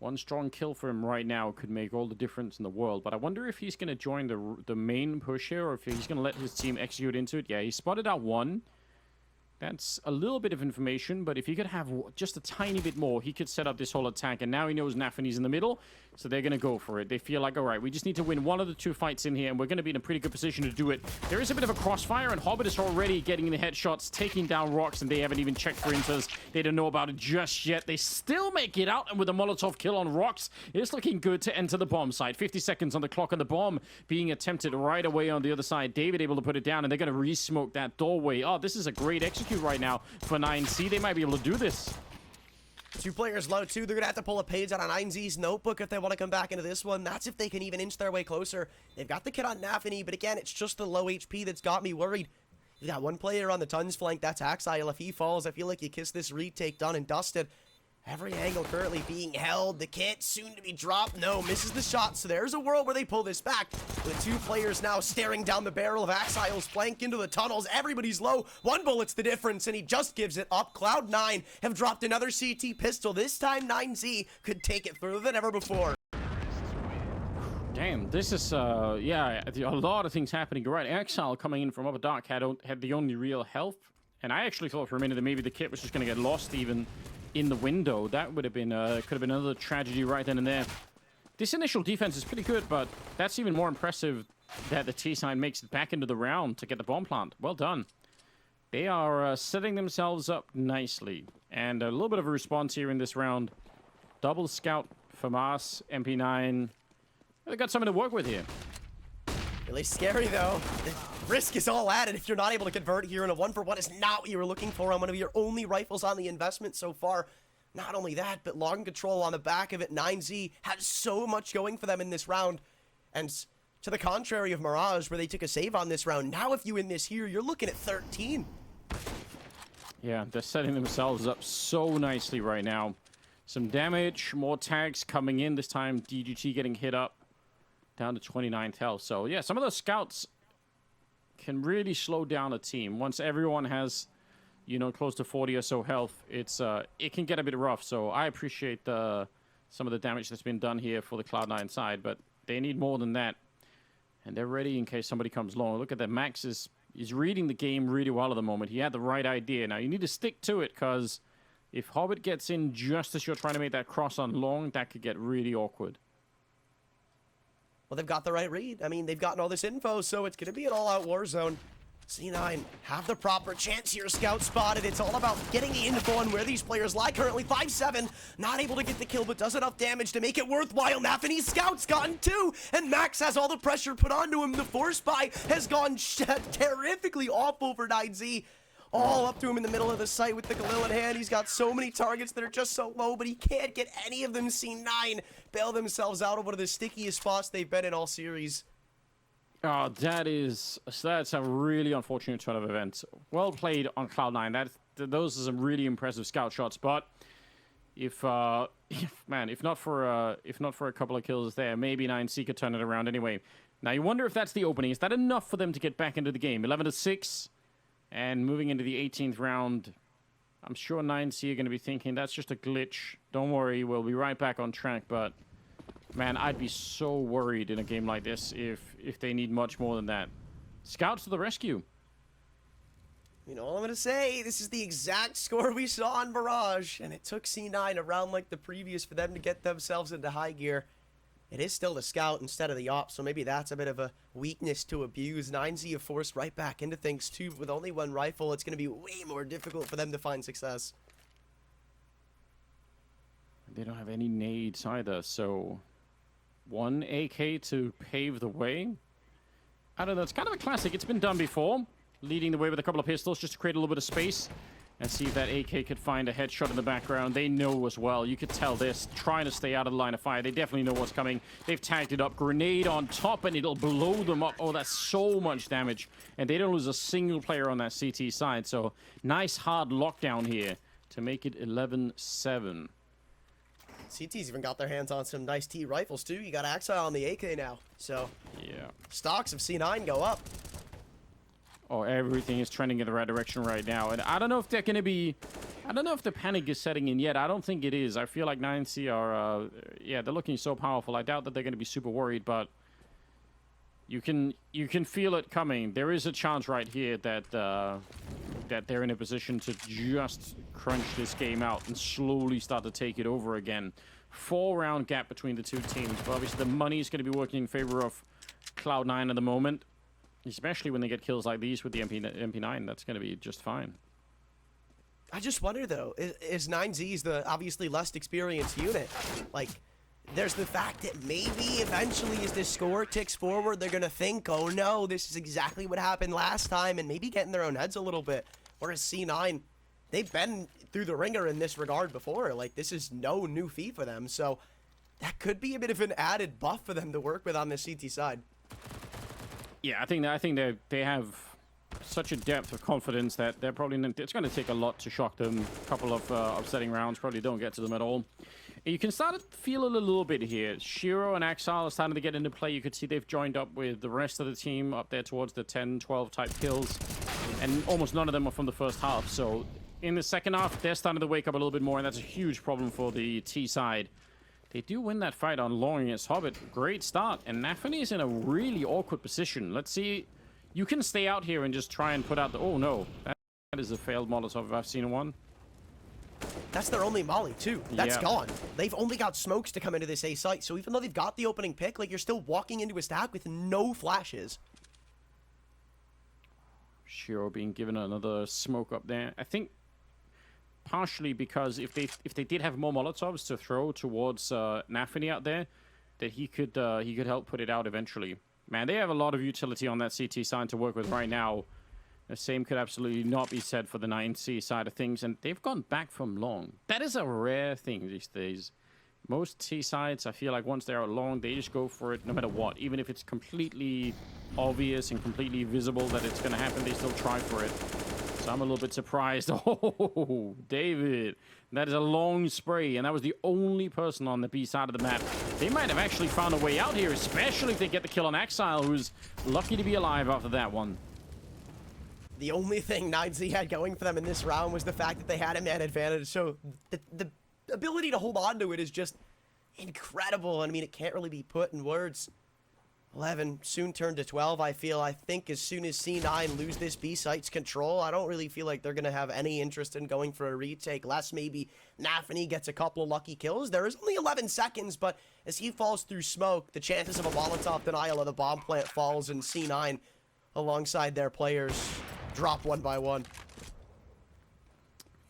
One strong kill for him right now could make all the difference in the world. But I wonder if he's going to join the main push here, or if he's going to let his team execute into it. Yeah, he spotted out one. That's a little bit of information, but if he could have just a tiny bit more, he could set up this whole attack. And now he knows Nafany's in the middle, so they're going to go for it. They feel like, all right, we just need to win one of the two fights in here, and we're going to be in a pretty good position to do it. There is a bit of a crossfire, and Roobet is already getting the headshots, taking down rocks, and they haven't even checked for inters. They don't know about it just yet. They still make it out, and with a Molotov kill on rocks, it's looking good to enter the bomb site. 50 seconds on the clock, and the bomb being attempted right away on the other side. David able to put it down, and they're going to re-smoke that doorway. Oh, this is a great execute right now for 9C. They might be able to do this. 2 players low, too. They're going to have to pull a page out of 9Z's notebook if they want to come back into this one. That's if they can even inch their way closer. They've got the kid on Nafany, but again, it's just the low HP that's got me worried. You got one player on the Tons flank. That's Axile. If he falls, I feel like you kiss this retake done and dusted. Every angle currently being held. The kit soon to be dropped. No, misses the shot. So there's a world where they pull this back. With 2 players now staring down the barrel of Axile's flank into the tunnels. Everybody's low. 1 bullet's the difference, and he just gives it up. Cloud9 have dropped another CT pistol. This time 9Z could take it further than ever before. Damn, this is, yeah, a lot of things happening. You're right, Exile coming in from Upper Dark had the only real health. And I actually thought for a minute that maybe the kit was just going to get lost even in the window. That would have been, could have been another tragedy right then and there. This initial defense is pretty good, but that's even more impressive that the T-Sign makes it back into the round to get the bomb plant. Well done. They are setting themselves up nicely. And a little bit of a response here in this round. Double scout for Mars, MP9. They got something to work with here. Really scary, though. The risk is all added. If you're not able to convert here in a 1-for-1 is not what you were looking for on one of your only rifles on the investment so far. Not only that, but long control on the back of it. 9Z has so much going for them in this round. And to the contrary of Mirage, where they took a save on this round, now if you win this here, you're looking at 13. Yeah, they're setting themselves up so nicely right now. Some damage, more tags coming in. This time, DGT getting hit up. Down to 29th health. So, yeah, some of those scouts can really slow down a team. Once everyone has, you know, close to 40 or so health, it's it can get a bit rough. So, I appreciate some of the damage that's been done here for the Cloud9 side, but they need more than that. And they're ready in case somebody comes along. Look at that. Max is reading the game really well at the moment. He had the right idea. Now, you need to stick to it, because if Roobet gets in just as you're trying to make that cross on long, that could get really awkward. Well, they've got the right read. I mean, they've gotten all this info, so it's going to be an all-out war zone. C9 have the proper chance here. Scout spotted. It's all about getting the info on where these players lie. Currently 5-7. Not able to get the kill, but does enough damage to make it worthwhile. Nafany's scout's gotten 2, and Max has all the pressure put onto him. The force buy has gone terrifically awful for 9Z. All up to him in the middle of the site with the Galil in hand. He's got so many targets that are just so low, but he can't get any of them. C9 bail themselves out of one of the stickiest spots they've been in all series. Oh, that's a really unfortunate turn of events. Well played on Cloud9. Those are some really impressive scout shots. But if not for a couple of kills there, maybe 9C could turn it around anyway. Now you wonder if that's the opening. Is that enough for them to get back into the game? 11-6. And moving into the 18th round, I'm sure 9C are going to be thinking, that's just a glitch. Don't worry, we'll be right back on track. But, man, I'd be so worried in a game like this if they need much more than that. Scouts to the rescue. You know all I'm going to say? This is the exact score we saw on Mirage. And it took C9 a round like the previous for them to get themselves into high gear. It is still the scout instead of the op, so maybe that's a bit of a weakness to abuse. 9Z have forced right back into things, too. With only one rifle, it's going to be way more difficult for them to find success. They don't have any nades either, so 1 AK to pave the way. I don't know, it's kind of a classic. It's been done before. Leading the way with a couple of pistols just to create a little bit of space. And see if that AK could find a headshot in the background. They know as well. You could tell this. Trying to stay out of the line of fire. They definitely know what's coming. They've tagged it up. Grenade on top, and it'll blow them up. Oh, that's so much damage. And they don't lose a single player on that CT side. So, nice hard lockdown here to make it 11-7. CT's even got their hands on some nice T rifles, too. You got Axile on the AK now. So, yeah. Stocks of C9 go up. Oh, everything is trending in the right direction right now. And I don't know if they're going to be I don't know if the panic is setting in yet. I don't think it is. I feel like 9C are, yeah, they're looking so powerful. I doubt that they're going to be super worried, but you can feel it coming. There is a chance right here that that they're in a position to just crunch this game out and slowly start to take it over again. 4-round gap between the two teams, but obviously the money is going to be working in favor of Cloud9 at the moment, especially when they get kills like these with the MP9. That's going to be just fine. I just wonder, though, is 9Z's the obviously less experienced unit? Like, there's the fact that maybe eventually as this score ticks forward, they're going to think, oh no, this is exactly what happened last time, and maybe get in their own heads a little bit. Whereas C9, they've been through the ringer in this regard before. Like, this is no new feat for them, so that could be a bit of an added buff for them to work with on the CT side. Yeah, I think they have such a depth of confidence that they're probably it's going to take a lot to shock them. A couple of upsetting rounds probably don't get to them at all. You can start to feel it a little bit here. Shiro and Axile are starting to get into play. You could see they've joined up with the rest of the team up there towards the 10, 12 type kills. And almost none of them are from the first half. So in the second half, they're starting to wake up a little bit more, and that's a huge problem for the T side. They do win that fight on long against Hobbit. Great start. And Nafany is in a really awkward position. Let's see. You can stay out here and just try and put out the... Oh, no. That is a failed Molotov if I've seen one. That's their only molly, too. That's gone. They've only got smokes to come into this A site, so even though they've got the opening pick, like, you're still walking into a stack with no flashes. Shiro being given another smoke up there. I think partially because if they did have more Molotovs to throw towards Nafany out there, that he could help put it out eventually. Man, they have a lot of utility on that CT side to work with right now. The same could absolutely not be said for the 9C side of things, and they've gone back from long. That is a rare thing these days. Most T sides, I feel like once they're out long, they just go for it no matter what. Even if it's completely obvious and completely visible that it's going to happen, they still try for it. So I'm a little bit surprised. Oh, David. That is a long spray, and that was the only person on the B side of the map. They might have actually found a way out here, especially if they get the kill on Axile, who's lucky to be alive after that one. The only thing 9Z had going for them in this round was the fact that they had a man advantage, so the ability to hold on to it is just incredible. I mean, it can't really be put in words. 11, soon turn to 12, I feel. I think as soon as C9 lose this B site's control, I don't really feel like they're going to have any interest in going for a retake, less maybe Nafany gets a couple of lucky kills. There is only 11 seconds, but as he falls through smoke, the chances of a Molotov denial of the bomb plant falls, and C9, alongside their players, drop one by one.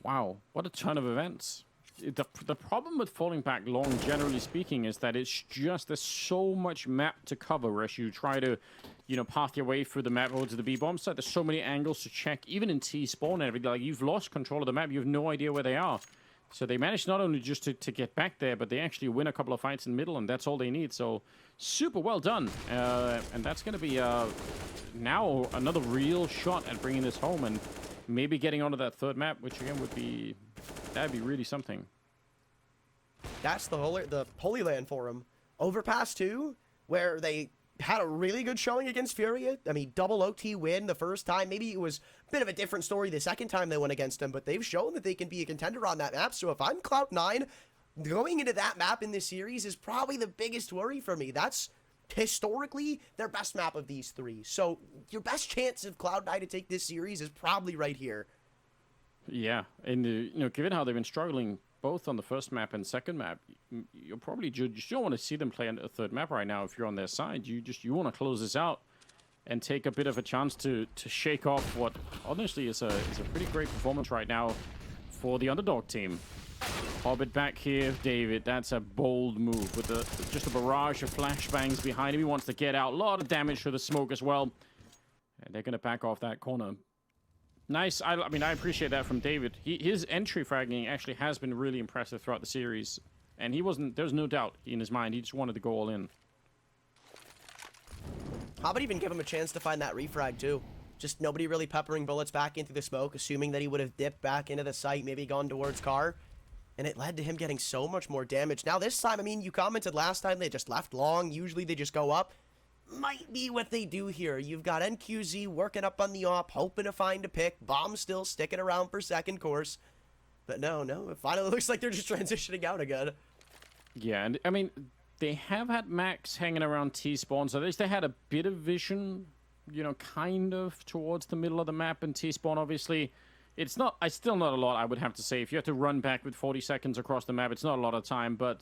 Wow, what a ton of events. The problem with falling back long, generally speaking, is that it's just there's so much map to cover as you try to, you know, path your way through the map over to the B-bomb site. There's so many angles to check, even in T-spawn and everything. Like, you've lost control of the map. You have no idea where they are. So they managed not only just to get back there, but they actually win a couple of fights in the middle, and that's all they need. So super well done. And that's going to be now another real shot at bringing this home and maybe getting onto that third map, which again would be... That'd be really something. That's the Holy Land for them. Overpass 2, where they had a really good showing against Furia. I mean, double OT win the first time. Maybe it was a bit of a different story the second time they went against them, but they've shown that they can be a contender on that map. So if I'm Cloud9, going into that map in this series is probably the biggest worry for me. That's historically their best map of these three. So your best chance of Cloud9 to take this series is probably right here. Yeah, and you know, given how they've been struggling both on the first map and second map, you'll probably just don't want to see them play on a third map right now. If you're on their side, you want to close this out and take a bit of a chance to shake off what honestly is a pretty great performance right now for the underdog team. Hobbit back here, David. That's a bold move with just a barrage of flashbangs behind him. He wants to get out. A lot of damage to the smoke as well, and they're going to back off that corner. Nice. I mean, I appreciate that from David. His entry fragging actually has been really impressive throughout the series. And he wasn't... There's no doubt in his mind. He just wanted to go all in. How about even give him a chance to find that refrag, too? Just nobody really peppering bullets back into the smoke, assuming that he would have dipped back into the site, maybe gone towards car. And it led to him getting so much more damage. Now, this time, I mean, you commented last time they just left long. Usually they just go up. Might be what they do here. You've got NQZ working up on the op, hoping to find a pick. Bomb still sticking around for second course. But no, it finally looks like they're just transitioning out again. Yeah, and I mean, they have had Max hanging around T-spawn, so at least they had a bit of vision, you know, kind of towards the middle of the map, and T-spawn, obviously, it's still not a lot, I would have to say. If you have to run back with 40 seconds across the map, it's not a lot of time, but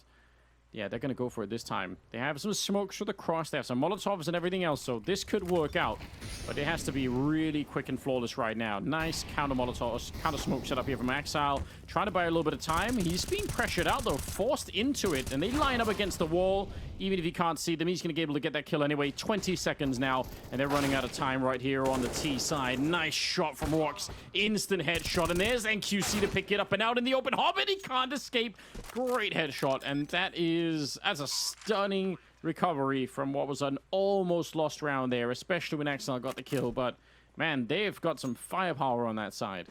yeah, they're going to go for it this time. They have some smokes for the cross, they have some Molotovs and everything else, so this could work out. But it has to be really quick and flawless right now. Nice counter Molotovs, counter smoke set up here from Axile. Trying to buy a little bit of time. He's being pressured out, though, forced into it, and they line up against the wall. Even if he can't see them, he's going to be able to get that kill anyway. 20 seconds now, and they're running out of time right here on the T side. Nice shot from Rox. Instant headshot, and there's NQC to pick it up and out in the open. Hobbit, he can't escape. Great headshot, and that's a stunning recovery from what was an almost lost round there, especially when Axel got the kill. But, man, they've got some firepower on that side.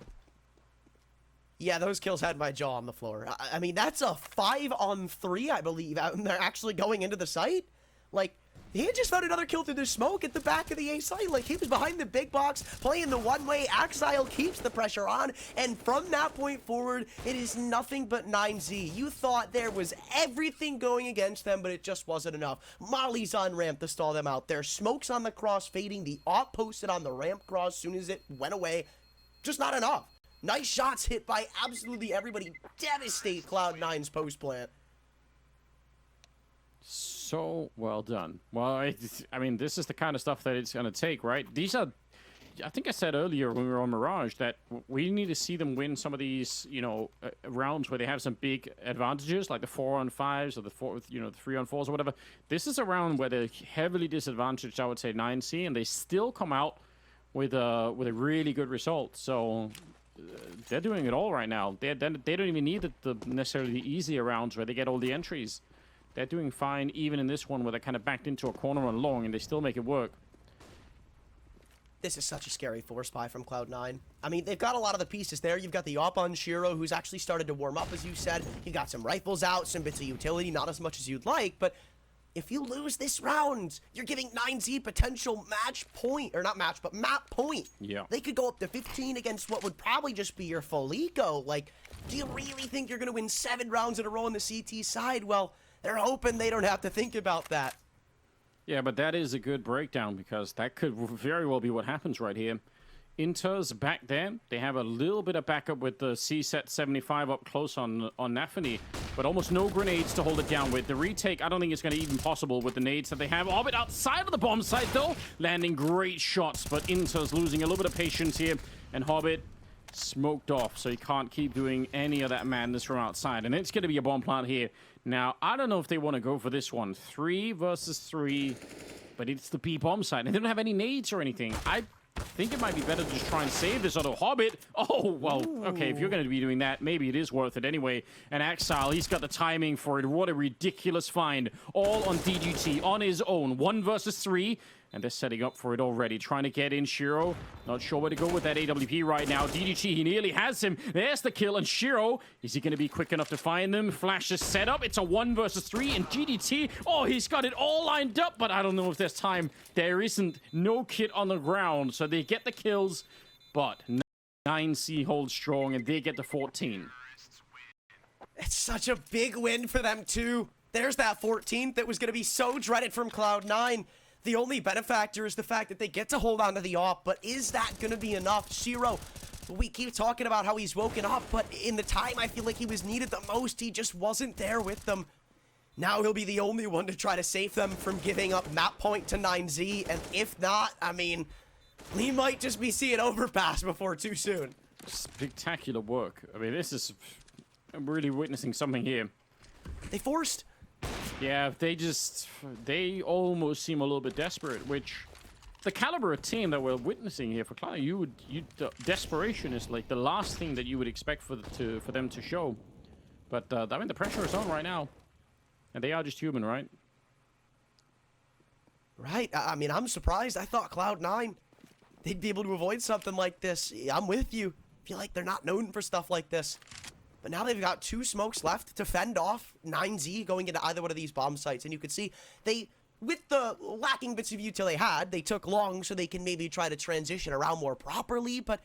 Yeah, those kills had my jaw on the floor. I mean, that's a 5-on-3, I believe, out and they're actually going into the site. Like, he had just found another kill through the smoke at the back of the A site. Like, he was behind the big box, playing the one-way. Axile keeps the pressure on, and from that point forward, it is nothing but 9Z. You thought there was everything going against them, but it just wasn't enough. Molly's on ramp to stall them out. Their smoke's on the cross fading. The op posted on the ramp cross as soon as it went away. Just not enough. Nice shots hit by absolutely everybody. Devastate Cloud9's post plant. So well done. Well, I mean, this is the kind of stuff that it's going to take, right? These are, I think I said earlier when we were on Mirage that we need to see them win some of these, you know, rounds where they have some big advantages, like the 4-on-5s or the 3-on-4s or whatever. This is a round where they're heavily disadvantaged, I would say, 9C, and they still come out with a really good result. So they're doing it all right now. They don't even need necessarily the easier rounds where they get all the entries. They're doing fine even in this one where they're kind of backed into a corner and long, and they still make it work. This is such a scary force buy from Cloud9. I mean, they've got a lot of the pieces there. You've got the op on Shiro, who's actually started to warm up, as you said. You've got some rifles out, some bits of utility, not as much as you'd like, but if you lose this round, you're giving 9Z potential match point, or not match, but map point. Yeah. They could go up to 15 against what would probably just be your full eco. Like, do you really think you're going to win 7 rounds in a row on the CT side? Well, they're hoping they don't have to think about that. Yeah, but that is a good breakdown because that could very well be what happens right here. Inter's back there. They have a little bit of backup with the C-Set 75 up close on Nafany, but almost no grenades to hold it down with. The retake, I don't think it's going to even possible with the nades that they have. Orbit outside of the bomb site, though, landing great shots, but Inter's losing a little bit of patience here, and Hobbit smoked off, so he can't keep doing any of that madness from outside, and it's going to be a bomb plant here. Now, I don't know if they want to go for this one. 3 versus 3, but it's the B bomb site, and they don't have any nades or anything. I think it might be better to just try and save this other Hobbit. Oh, well, okay, if you're going to be doing that, maybe it is worth it anyway. And Axile, he's got the timing for it. What a ridiculous find. All on DGT, on his own. 1 versus 3. And they're setting up for it already. Trying to get in Shiro. Not sure where to go with that AWP right now. DGT, he nearly has him. There's the kill. And Shiro, is he going to be quick enough to find them? Flash is set up. It's a 1 versus 3. And GDT, oh, he's got it all lined up. But I don't know if there's time. There isn't. No kit on the ground. So they get the kills. But 9C holds strong. And they get the 14. It's such a big win for them, too. There's that 14th that was going to be so dreaded from Cloud9. The only benefactor is the fact that they get to hold on to the op, but is that going to be enough? Shiro, we keep talking about how he's woken up, but in the time I feel like he was needed the most, he just wasn't there with them. Now he'll be the only one to try to save them from giving up map point to 9Z, and if not, I mean, we might just be seeing overpass before too soon. Spectacular work. I mean, I'm really witnessing something here. They forced. Yeah, they almost seem a little bit desperate, which the caliber of team that we're witnessing here for Cloud, desperation is like the last thing that you would expect for them to show. But I mean, the pressure is on right now, and they are just human, right? Right. I mean, I'm surprised. I thought Cloud9, they'd be able to avoid something like this. I'm with you. I feel like they're not known for stuff like this. But now they've got 2 smokes left to fend off 9Z going into either one of these bomb sites. And you could see with the lacking bits of util they had, they took long so they can maybe try to transition around more properly. But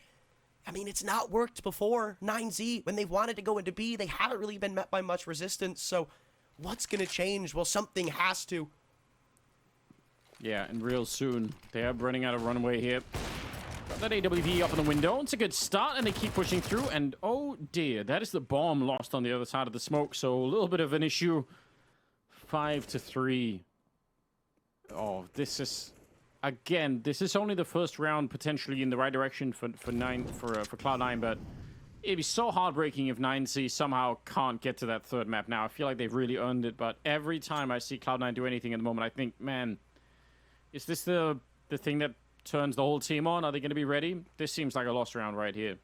I mean, it's not worked before. 9Z, when they've wanted to go into B, they haven't really been met by much resistance. So what's going to change? Well, something has to. Yeah, and real soon. They are running out of runway here. Got that AWP up in the window. It's a good start, and they keep pushing through. And oh dear, that is the bomb lost on the other side of the smoke. So a little bit of an issue. 5-3. Oh, this is... Again, this is only the first round potentially in the right direction for Cloud9, but it'd be so heartbreaking if 9C somehow can't get to that third map now. I feel like they've really earned it, but every time I see Cloud9 do anything at the moment, I think, man, is this the thing that turns the whole team on? Are they going to be ready? This seems like a lost round right here.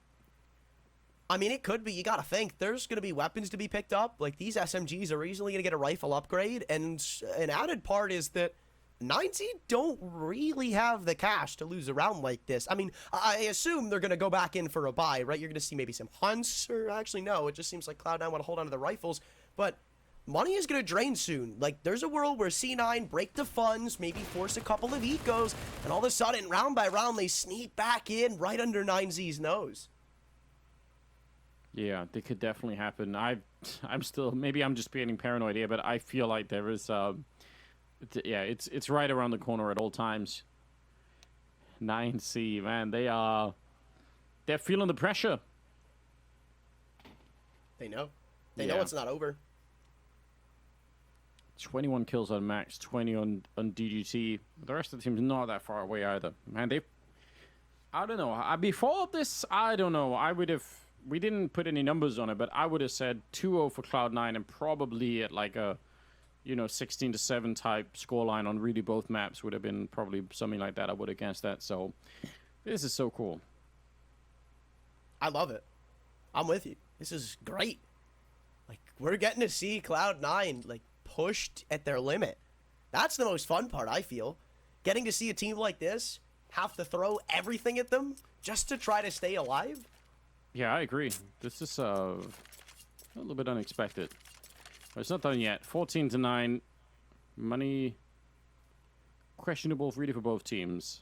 I mean, it could be. You got to think. There's going to be weapons to be picked up. Like, these SMGs are easily going to get a rifle upgrade, and an added part is that 9Z don't really have the cash to lose a round like this. I mean, I assume they're going to go back in for a buy, right? You're going to see maybe some hunts, or actually, no, it just seems like Cloud9 want to hold on to the rifles, but money is going to drain soon. Like, there's a world where C9 break the funds, maybe force a couple of ecos, and all of a sudden, round by round, they sneak back in right under 9Z's nose. Yeah, they could definitely happen. I'm still, maybe I'm just being paranoid here, but I feel like there is... yeah, it's right around the corner at all times. 9C, man, they're feeling the pressure. They know. They know it's not over. 21 kills on Max, 20 on DGT. The rest of the team's not that far away either. Man, I don't know. Before this, I don't know. We didn't put any numbers on it, but I would have said 2-0 for Cloud9 and probably at like a 16-7 type scoreline on really both maps would have been probably something like that. I would have guessed that. So this is so cool. I love it. I'm with you. This is great. Like, we're getting to see Cloud9 like pushed at their limit. That's the most fun part, I feel. Getting to see a team like this have to throw everything at them just to try to stay alive. Yeah, I agree. This is a little bit unexpected. It's not done yet. 14-9. Money questionable really for both teams.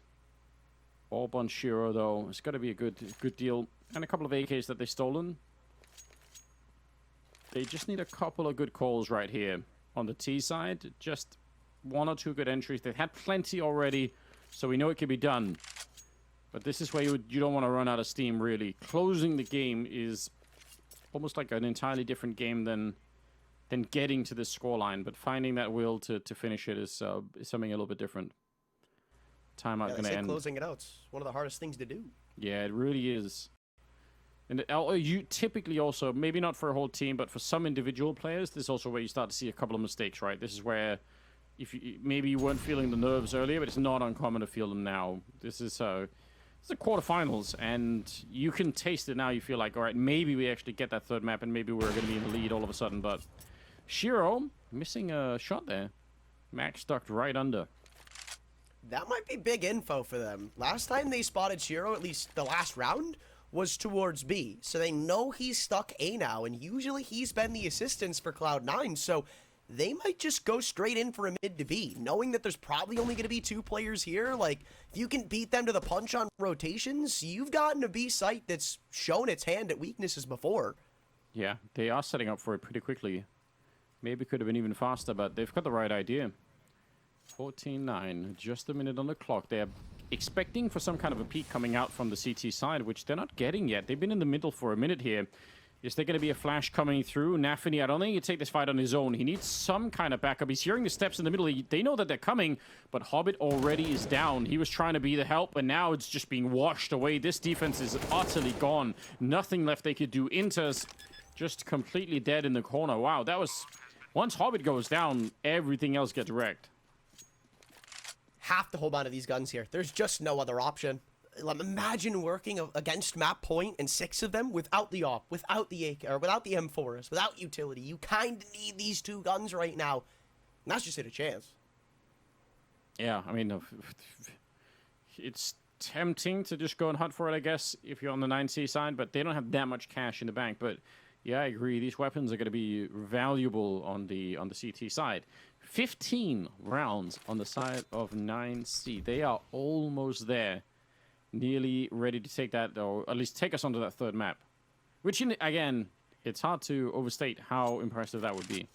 Orb on Shiro, though. It's got to be a good deal. And a couple of AKs that they've stolen. They just need a couple of good calls right here. On the T side, just one or two good entries. They've had plenty already, so we know it can be done. But this is where you don't want to run out of steam, really. Closing the game is almost like an entirely different game than getting to this scoreline, but finding that will to finish it is something a little bit different. Timeout going to end. Closing it out's one of the hardest things to do. Yeah, it really is. And you typically also, maybe not for a whole team, but for some individual players, this is also where you start to see a couple of mistakes, right? This is where maybe you weren't feeling the nerves earlier, but it's not uncommon to feel them now. This is the quarterfinals, and you can taste it now. You feel like, all right, maybe we actually get that third map, and maybe we're going to be in the lead all of a sudden, but Shiro missing a shot there. Max ducked right under. That might be big info for them. Last time they spotted Shiro, at least the last round, was towards B. So they know he's stuck A now, and usually he's been the assistance for Cloud9, so they might just go straight in for a mid to B, knowing that there's probably only going to be 2 players here. Like, if you can beat them to the punch on rotations, you've gotten a B site that's shown its hand at weaknesses before. Yeah, they are setting up for it pretty quickly. Maybe could have been even faster, but they've got the right idea. 14-9, just a minute on the clock. They're expecting for some kind of a peak coming out from the CT side, which they're not getting yet. They've been in the middle for a minute here. Is there going to be a flash coming through? Nafany, I don't think he can take this fight on his own. He needs some kind of backup. He's hearing the steps in the middle. They know that they're coming, but Hobbit already is down. He was trying to be the help, and now it's just being washed away. This defense is utterly gone. Nothing left they could do. Inter's just completely dead in the corner. Wow, that was... Once Hobbit goes down, everything else gets wrecked. Have to hold on to these guns here. There's just no other option. Imagine working against map point and 6 of them without the op, without the AK, or without the M4s, without utility. You kind of need these 2 guns right now. And that's just hit a chance. Yeah, I mean, it's tempting to just go and hunt for it, I guess, if you're on the 9C side, but they don't have that much cash in the bank. But yeah, I agree. These weapons are going to be valuable on the CT side. 15 rounds on the side of 9C. They are almost there. nearly ready to take that, or at least take us onto that third map. Which, again, it's hard to overstate how impressive that would be.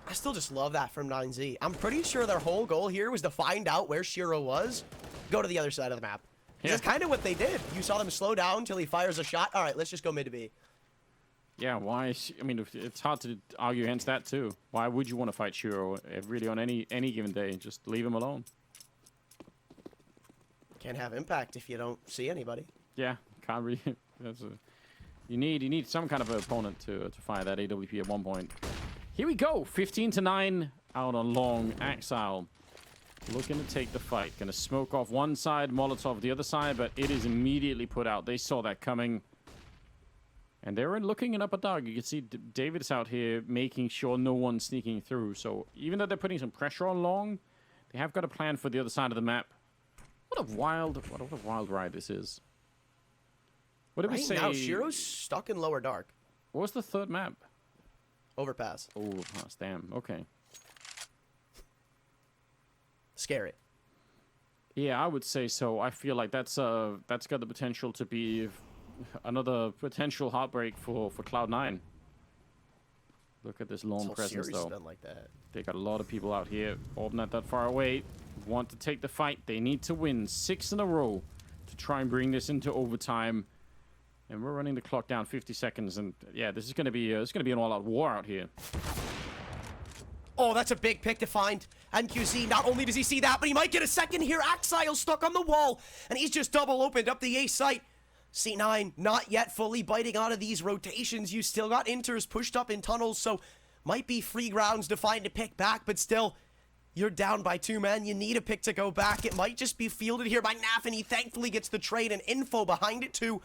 I still just love that from 9Z. I'm pretty sure their whole goal here was to find out where Shiro was, go to the other side of the map. Yeah. That's kind of what they did. You saw them slow down until he fires a shot. All right, let's just go mid to B. Yeah, why? I mean, it's hard to argue against that, too. Why would you want to fight Shiro really on any given day? Just leave him alone. Can't have impact if you don't see anybody. Yeah, can't really. You need some kind of opponent to fire that AWP at one point. Here we go, 15-9 out on long. Axile looking to take the fight. Gonna smoke off one side, Molotov the other side, but it is immediately put out. They saw that coming. And they're looking in upper dark. You can see David's out here making sure no one's sneaking through. So even though they're putting some pressure on long, they have got a plan for the other side of the map. What a wild ride this is. What did we say? Now Shiro's stuck in lower dark. What was the third map? Overpass. Overpass, damn. Okay. Scary. Yeah, I would say so. I feel like that's got the potential to be another potential heartbreak for Cloud9. Look at this lone presence, though. Done like that. They got a lot of people out here. Orb not that far away. Want to take the fight. They need to win 6 in a row to try and bring this into overtime. And we're running the clock down 50 seconds. And yeah, this is going to be an all-out war out here. Oh, that's a big pick to find. And QZ, not only does he see that, but he might get a second here. Axile stuck on the wall, and he's just double opened up the A site. C9 not yet fully biting out of these rotations. You still got Inters pushed up in tunnels, so might be free grounds to find a pick back, but still, you're down by 2 men. You need a pick to go back. It might just be fielded here by Naf, and he thankfully gets the trade and info behind it too.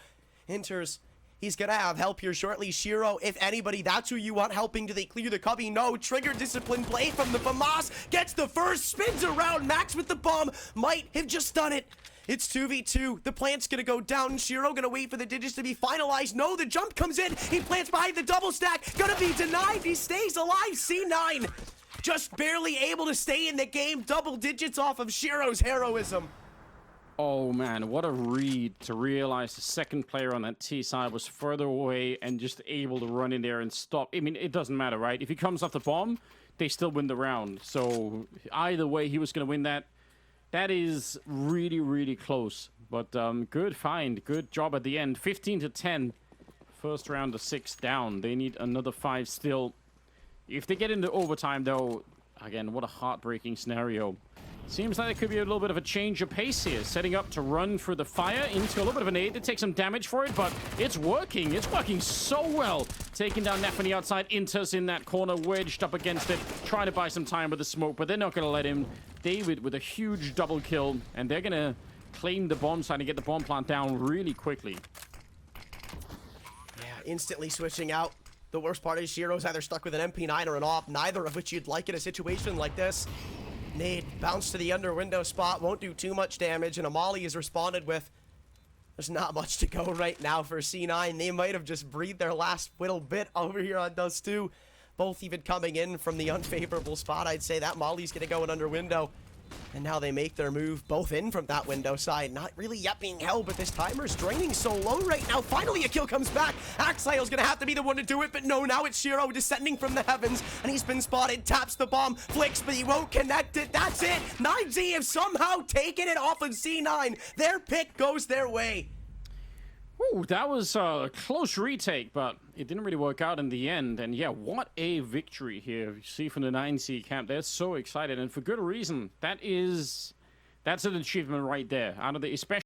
Inters, he's gonna have help here shortly. Shiro, if anybody, that's who you want helping. Do they clear the cubby? No. Trigger discipline play from the FAMAS. Gets the first, spins around. Max with the bomb. Might have just done it. It's 2v2. The plant's gonna go down. Shiro gonna wait for the digits to be finalized. No, the jump comes in. He plants behind the double stack. Gonna be denied. He stays alive. C9 just barely able to stay in the game. Double digits off of Shiro's heroism. Oh man, what a read to realize the second player on that T side was further away and just able to run in there and stop. I mean, it doesn't matter, right? If he comes off the bomb, they still win the round. So either way, he was going to win that. That is really, really close. But good find. Good job at the end. 15-10. First round of 6 down. They need another 5 still. If they get into overtime, though, again, what a heartbreaking scenario. Seems like there could be a little bit of a change of pace here. Setting up to run for the fire into a little bit of a nade to take some damage for it, but it's working. It's working so well. Taking down Nef on the outside. Inters in that corner, wedged up against it. Trying to buy some time with the smoke, but they're not going to let him. David with a huge double kill, and they're going to claim the bomb side and get the bomb plant down really quickly. Yeah, instantly switching out. The worst part is Shiro's either stuck with an MP9 or an AWP, neither of which you'd like in a situation like this. Nade, bounce to the under window spot, won't do too much damage, and Amali is responded with. There's not much to go right now for C9. They might have just breathed their last little bit over here on Dust 2. Both even coming in from the unfavorable spot. I'd say that Molly's going to go in under window. And now they make their move both in from that window side. Not really yet being held, but this timer's draining so low right now. Finally, a kill comes back. Axile's gonna have to be the one to do it, but no, now it's Shiro descending from the heavens, and he's been spotted. Taps the bomb, flicks, but he won't connect it. That's it. 9Z have somehow taken it off of C9. Their pick goes their way. Ooh, that was a close retake, but it didn't really work out in the end. And yeah, what a victory here. You see from the 9C camp, they're so excited, and for good reason. That's an achievement right there. Out of the, especially